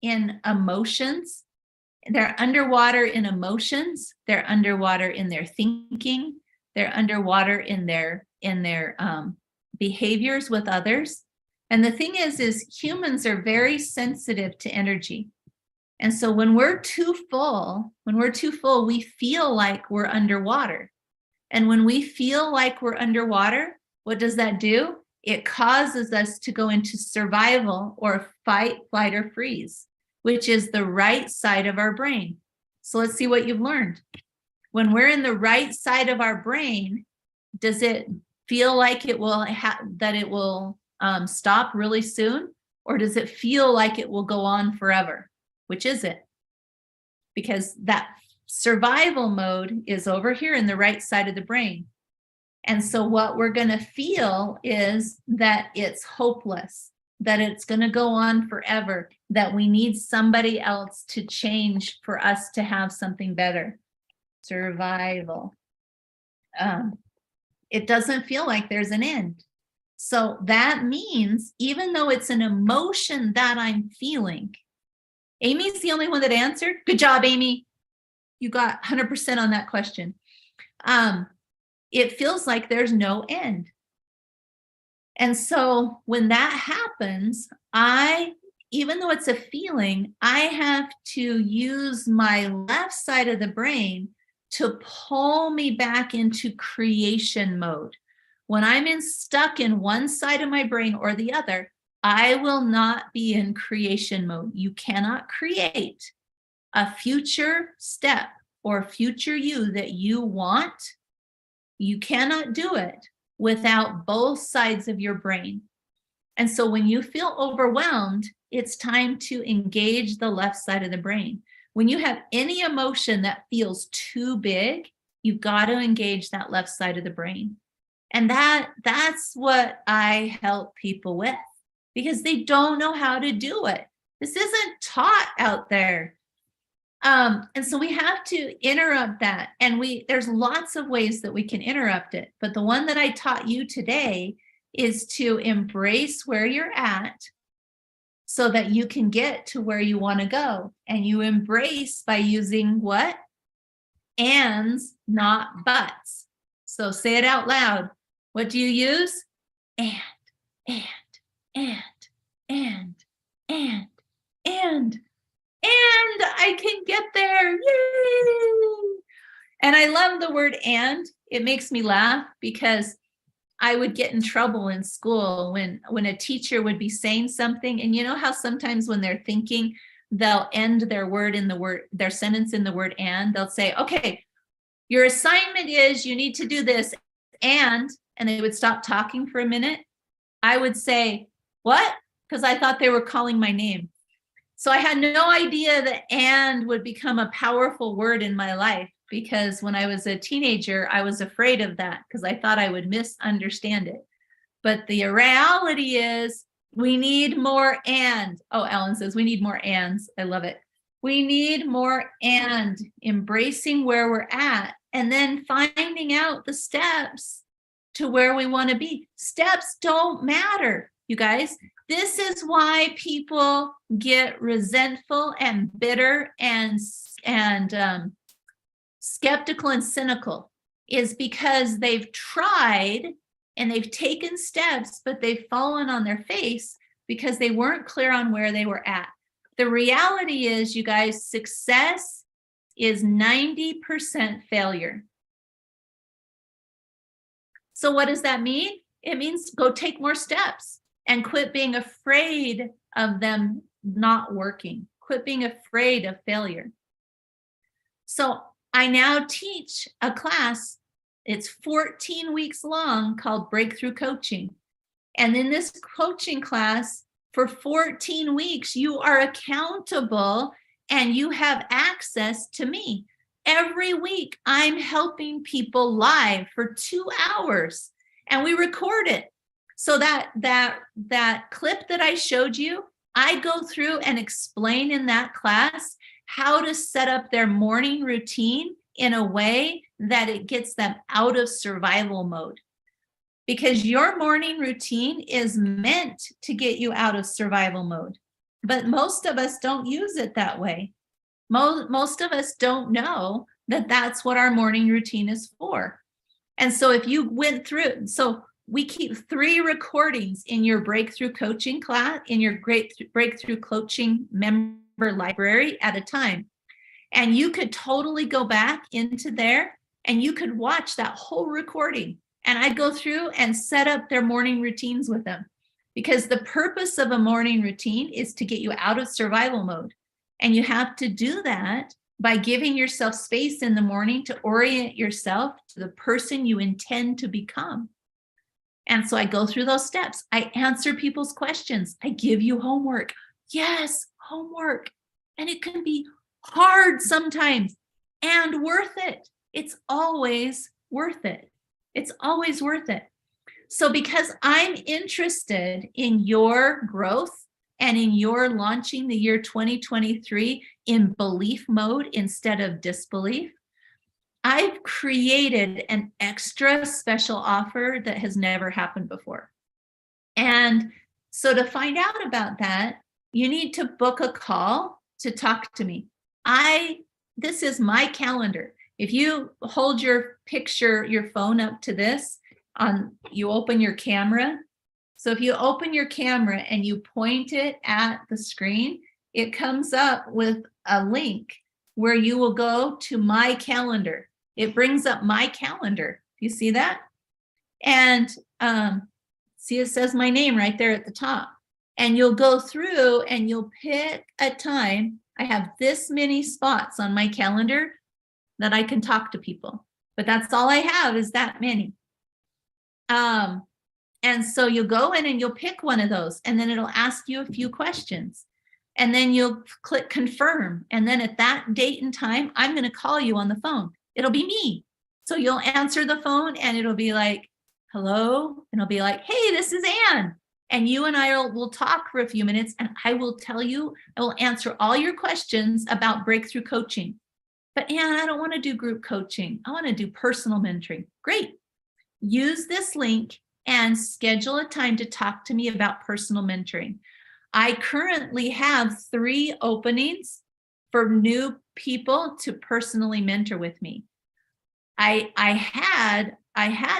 in emotions. They're underwater in emotions. They're underwater in their thinking. They're underwater in their behaviors with others. And the thing is humans are very sensitive to energy. And so when we're too full, we feel like we're underwater. And when we feel like we're underwater, what does that do? It causes us to go into survival or fight, flight, or freeze, which is the right side of our brain. So let's see what you've learned. When we're in the right side of our brain, does it feel like it will stop really soon? Or does it feel like it will go on forever? Which is it? Because that survival mode is over here in the right side of the brain. And so what we're going to feel is that it's hopeless, that it's going to go on forever, that we need somebody else to change for us to have something better. Survival. It doesn't feel like there's an end. So that means even though it's an emotion that I'm feeling, Amy's the only one that answered. Good job, Amy. You got 100% on that question. It feels like there's no end. And so when that happens, even though it's a feeling, I have to use my left side of the brain to pull me back into creation mode. When I'm stuck in one side of my brain or the other, I will not be in creation mode. You cannot create a future step or future you that you want. You cannot do it without both sides of your brain. And so when you feel overwhelmed, it's time to engage the left side of the brain. When you have any emotion that feels too big, you've got to engage that left side of the brain. And that's what I help people with, because they don't know how to do it. This isn't taught out there. And so we have to interrupt that. And there's lots of ways that we can interrupt it. But the one that I taught you today is to embrace where you're at so that you can get to where you want to go. And you embrace by using what? Ands, not buts. So say it out loud. What do you use? And, and, and, and, and, and I can get there. Yay! And I love the word and. It makes me laugh because I would get in trouble in school when a teacher would be saying something, and you know how sometimes when they're thinking, they'll end their sentence in the word and. They'll say, okay, your assignment is you need to do this and they would stop talking for a minute. I would say, what? Because I thought they were calling my name. So I had no idea that and would become a powerful word in my life, because when I was a teenager, I was afraid of that because I thought I would misunderstand it. But the reality is we need more and. Oh, Ellen says we need more ands. I love it. We need more and, embracing where we're at and then finding out the steps to where we want to be. Steps don't matter, you guys. This is why people get resentful and bitter and skeptical and cynical, is because they've tried and they've taken steps, but they've fallen on their face because they weren't clear on where they were at. The reality is, you guys, success is 90% failure. So what does that mean? It means go take more steps and quit being afraid of them not working. Quit being afraid of failure. So I now teach a class. It's 14 weeks long, called Breakthrough Coaching. And in this coaching class, for 14 weeks, you are accountable and you have access to me. Every week, I'm helping people live for 2 hours, and we record it. So that clip that I showed you, I go through and explain in that class how to set up their morning routine in a way that it gets them out of survival mode. Because your morning routine is meant to get you out of survival mode. But most of us don't use it that way. Most of us don't know that that's what our morning routine is for. And so if you went through, so we keep 3 recordings in your breakthrough coaching class, in your breakthrough coaching member library at a time. And you could totally go back into there and you could watch that whole recording. And I'd go through and set up their morning routines with them, because the purpose of a morning routine is to get you out of survival mode. And you have to do that by giving yourself space in the morning to orient yourself to the person you intend to become. And so I go through those steps. I answer people's questions. I give you homework. Yes, homework. And it can be hard sometimes and worth it. It's always worth it. It's always worth it. So because I'm interested in your growth and in your launching the year 2023 in belief mode instead of disbelief, I've created an extra special offer that has never happened before. And so to find out about that, you need to book a call to talk to me. This is my calendar. If you hold your phone up to this, you open your camera. So if you open your camera and you point it at the screen, it comes up with a link where you will go to my calendar. It brings up my calendar. You see that? And see, it says my name right there at the top. And you'll go through and you'll pick a time. I have this many spots on my calendar that I can talk to people, but that's all I have, is that many. And so you'll go in and you'll pick one of those, and then it'll ask you a few questions, and then you'll click confirm. And then at that date and time, I'm going to call you on the phone. It'll be me. So you'll answer the phone and it'll be like, hello. And it'll be like, hey, this is Ann. And you and I will talk for a few minutes, and I will answer all your questions about breakthrough coaching. But Ann, I don't want to do group coaching. I want to do personal mentoring. Great. Use this link and schedule a time to talk to me about personal mentoring. I currently have 3 openings for new people to personally mentor with me. I had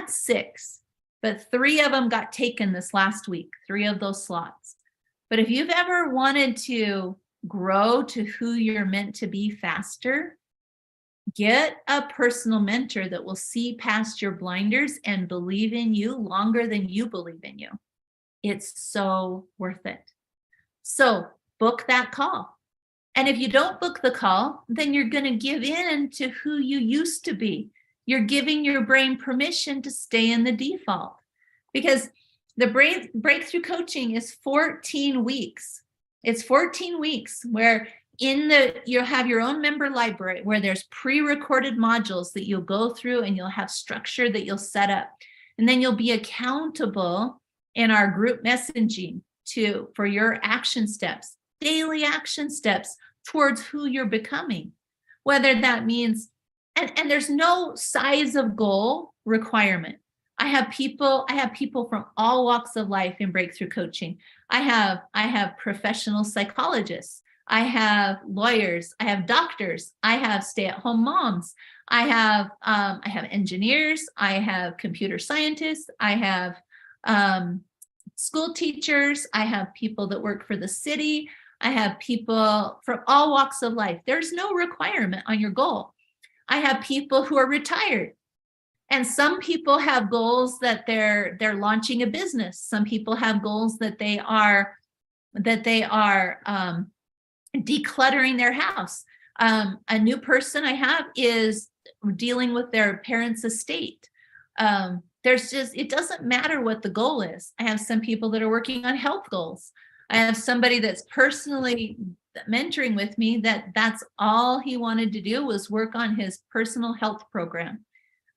6, but 3 of them got taken this last week, 3 of those slots. But if you've ever wanted to grow to who you're meant to be faster, get a personal mentor that will see past your blinders and believe in you longer than you believe in you. It's so worth it. So book that call. And if you don't book the call, then you're going to give in to who you used to be. You're giving your brain permission to stay in the default, because the breakthrough coaching is 14 weeks. It's 14 weeks where you'll have your own member library where there's pre-recorded modules that you'll go through, and you'll have structure that you'll set up. And then you'll be accountable in our group messaging for your action steps, daily action steps towards who you're becoming. Whether that means, and there's no size of goal requirement. I have people from all walks of life in breakthrough coaching. I have professional psychologists. I have lawyers. I have doctors. I have stay-at-home moms. I have engineers. I have computer scientists. I have school teachers. I have people that work for the city. I have people from all walks of life. There's no requirement on your goal. I have people who are retired. And some people have goals that they're launching a business. Some people have goals that they are decluttering their house. A new person I have is dealing with their parents' estate. It doesn't matter what the goal is. I have some people that are working on health goals. I have somebody that's personally mentoring with me that's all he wanted to do was work on his personal health program.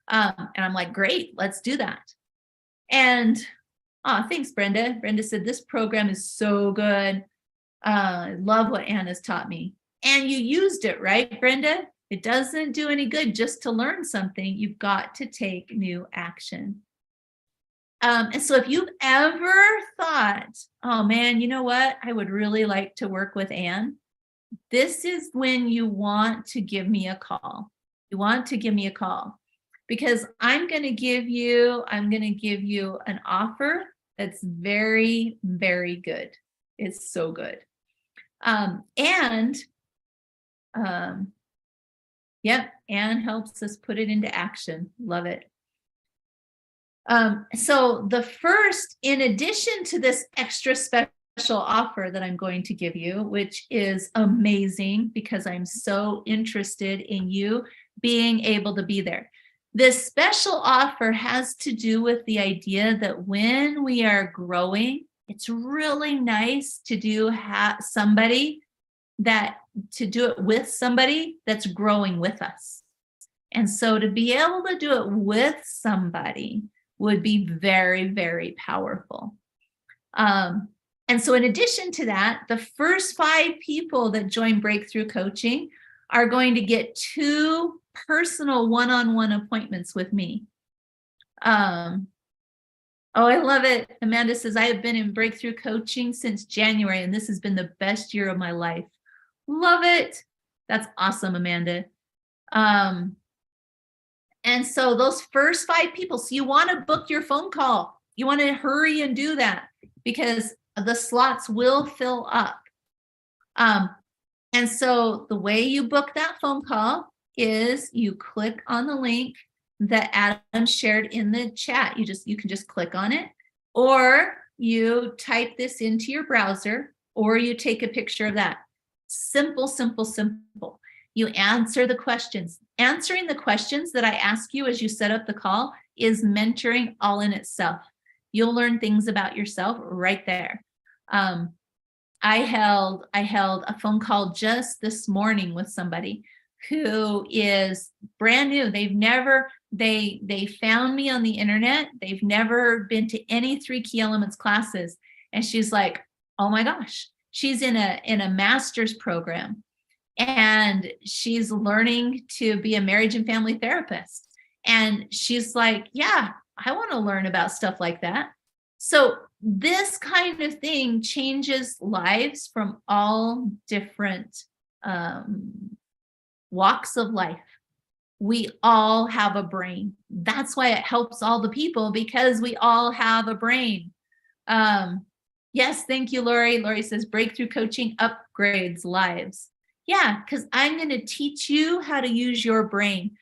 And I'm like, great, let's do that. And thanks, Brenda. Brenda said, this program is so good. I love what Anna's taught me. And you used it, right, Brenda? It doesn't do any good just to learn something. You've got to take new action. And so if you've ever thought, oh man, you know what? I would really like to work with Ann. This is when you want to give me a call. You want to give me a call, because I'm going to give you an offer that's very, very good. It's so good. Yep, Ann helps us put it into action. Love it. So the first, in addition to this extra special offer that I'm going to give you, which is amazing because I'm so interested in you being able to be there. This special offer has to do with the idea that when we are growing, it's really nice to do it with somebody that's growing with us. And so to be able to do it with somebody would be very, very powerful. And so in addition to that, the first 5 people that join Breakthrough Coaching are going to get 2 personal one-on-one appointments with me. I love it. Amanda says, I have been in Breakthrough Coaching since January, and this has been the best year of my life. Love it. That's awesome, Amanda. And so those first 5 people, so you want to book your phone call. You want to hurry and do that because the slots will fill up. And so the way you book that phone call is you click on the link that Adam shared in the chat. You can just click on it, or you type this into your browser, or you take a picture of that. Simple, simple, simple. You answer the questions. Answering the questions that I ask you as you set up the call is mentoring all in itself. You'll learn things about yourself right there. I held a phone call just this morning with somebody who is brand new. They found me on the internet. They've never been to any 3 Key Elements classes. And she's like, oh my gosh, she's in a master's program. And she's learning to be a marriage and family therapist. And she's like, yeah, I want to learn about stuff like that. So this kind of thing changes lives from all different walks of life. We all have a brain. That's why it helps all the people, because we all have a brain. Yes, thank you, Lori. Lori says breakthrough coaching upgrades lives. Yeah, because I'm going to teach you how to use your brain.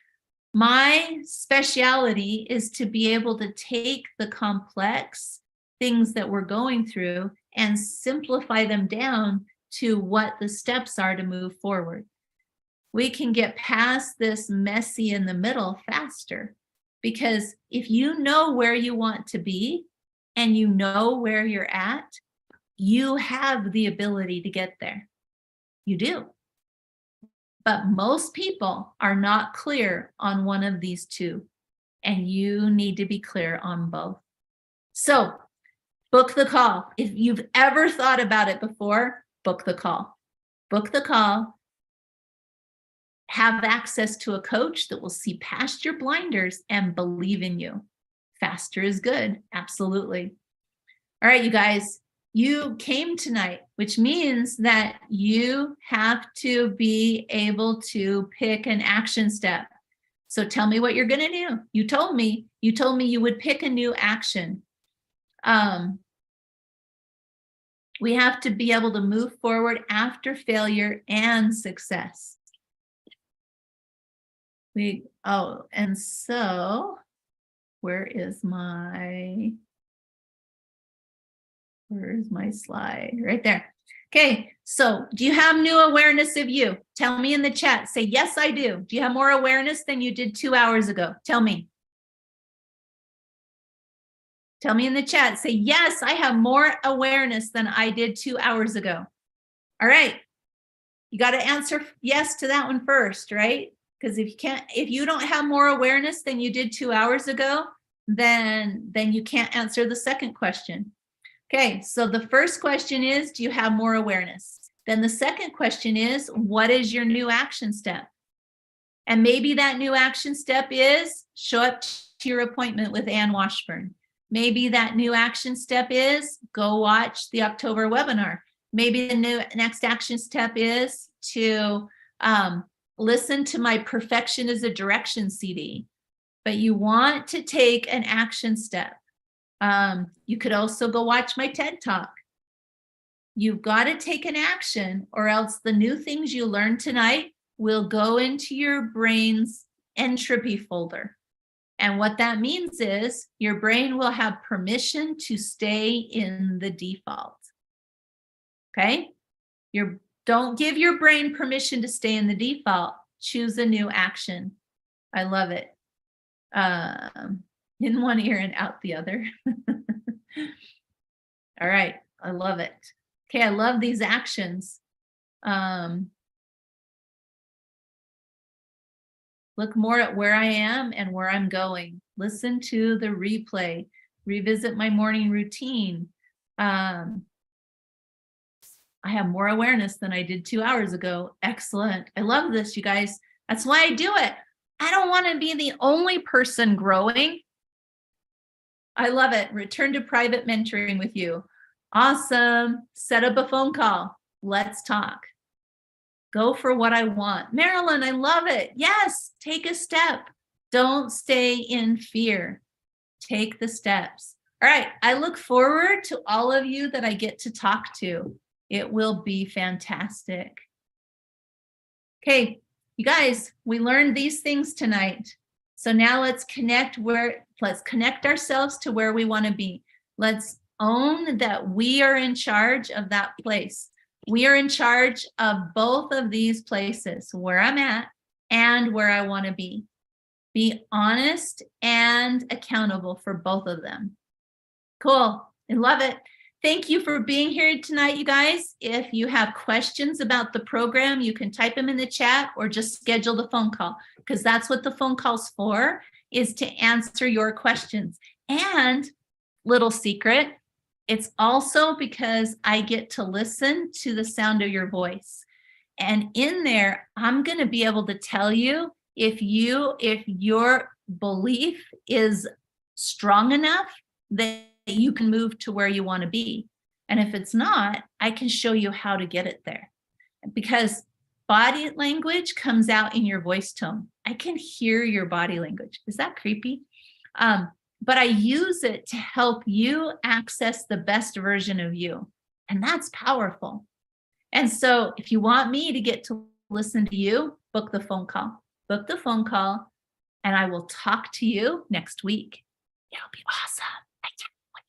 My specialty is to be able to take the complex things that we're going through and simplify them down to what the steps are to move forward. We can get past this messy in the middle faster, because if you know where you want to be and you know where you're at, you have the ability to get there. You do. But most people are not clear on one of these two, and you need to be clear on both. So book the call. If you've ever thought about it before, book the call. Book the call. Have access to a coach that will see past your blinders and believe in you. Faster is good. Absolutely. All right, you guys, you came tonight, which means that you have to be able to pick an action step. So tell me what you're going to do. You told me you would pick a new action. We have to be able to move forward after failure and success. And so where's my slide? Right there. Okay, so do you have new awareness of you? Tell me in the chat. Say, yes, I do. Do you have more awareness than you did 2 hours ago? Tell me. Tell me in the chat. Say, yes, I have more awareness than I did 2 hours ago. All right. You got to answer yes to that one first, right? Because if you don't have more awareness than you did 2 hours ago, then you can't answer the second question. Okay, so the first question is, do you have more awareness? Then the second question is, what is your new action step? And maybe that new action step is show up to your appointment with Ann Washburn. Maybe that new action step is go watch the October webinar. Maybe the next action step is to listen to my Perfection is a Direction CD. But you want to take an action step. You could also go watch my TED Talk. You've got to take an action, or else the new things you learned tonight will go into your brain's entropy folder. And what that means is your brain will have permission to stay in the default. Okay? Don't give your brain permission to stay in the default. Choose a new action. I love it. In one ear and out the other. All right, I love it. Okay, I love these actions. Look more at where I am and where I'm going. Listen to the replay. Revisit my morning routine. I have more awareness than I did 2 hours ago. Excellent. I love this, you guys. That's why I do it. I don't want to be the only person growing. I love it. Return to private mentoring with you. Awesome. Set up a phone call. Let's talk. Go for what I want. Marilyn, I love it. Yes, take a step. Don't stay in fear. Take the steps. All right. I look forward to all of you that I get to talk to. It will be fantastic. Okay, you guys, we learned these things tonight. So now let's connect ourselves to where we want to be. Let's own that we are in charge of that place. We are in charge of both of these places, where I'm at and where I want to be. Be honest and accountable for both of them. Cool. I love it. Thank you for being here tonight, you guys. If you have questions about the program, you can type them in the chat or just schedule the phone call, because that's what the phone call's for, is to answer your questions. And little secret, it's also because I get to listen to the sound of your voice. And in there, I'm going to be able to tell you if your belief is strong enough that you can move to where you want to be. And if it's not, I can show you how to get it there. Because body language comes out in your voice tone. I can hear your body language. Is that creepy? But I use it to help you access the best version of you. And that's powerful. And so if you want me to get to listen to you, book the phone call. Book the phone call, and I will talk to you next week. It'll be awesome. I can't wait.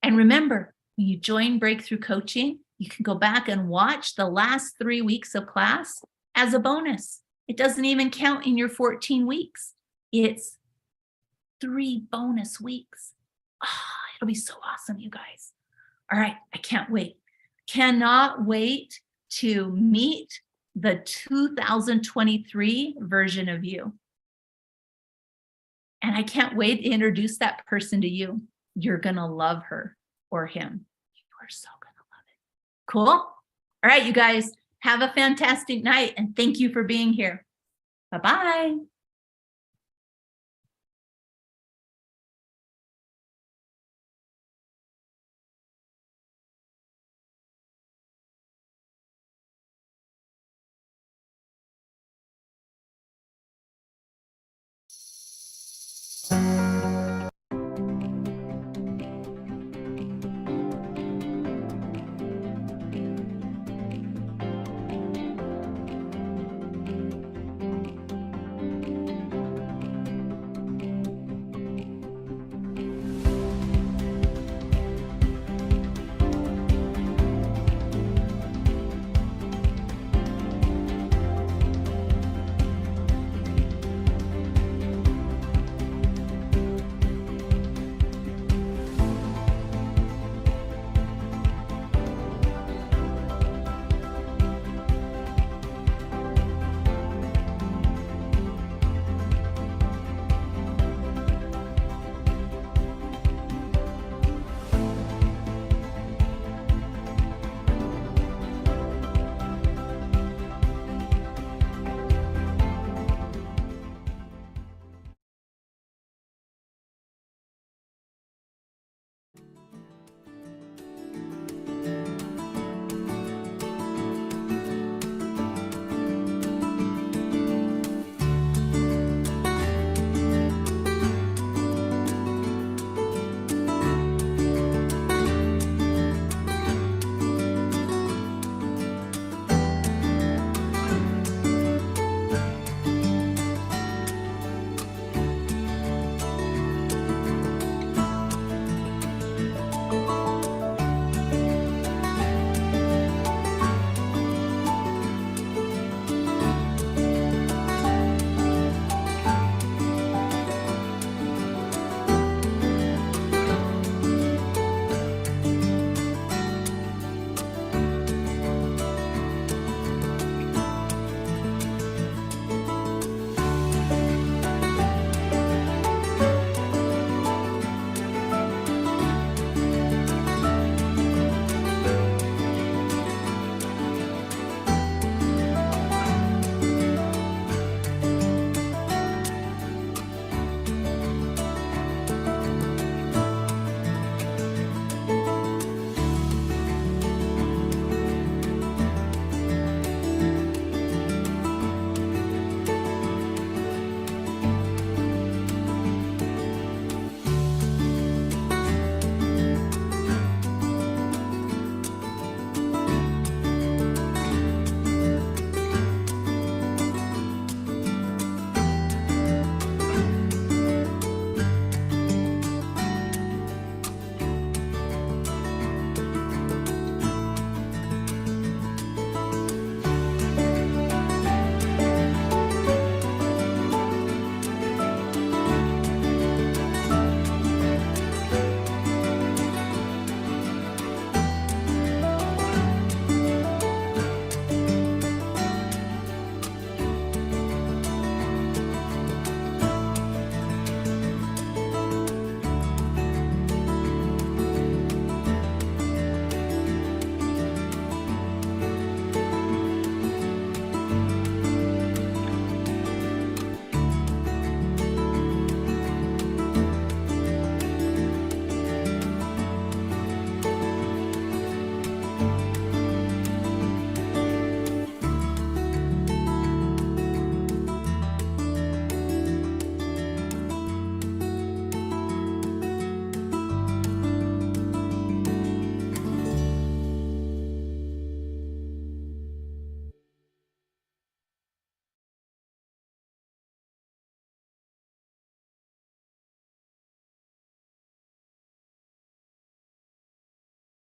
And remember, when you join Breakthrough Coaching, you can go back and watch the last 3 weeks of class as a bonus. It doesn't even count in your 14 weeks. It's 3 bonus weeks. It'll be so awesome, you guys. All right, I can't wait. Cannot wait to meet the 2023 version of you. And I can't wait to introduce that person to you. You're going to love her or him. You are so going to love it. Cool? All right, you guys, have a fantastic night, and thank you for being here. Bye-bye.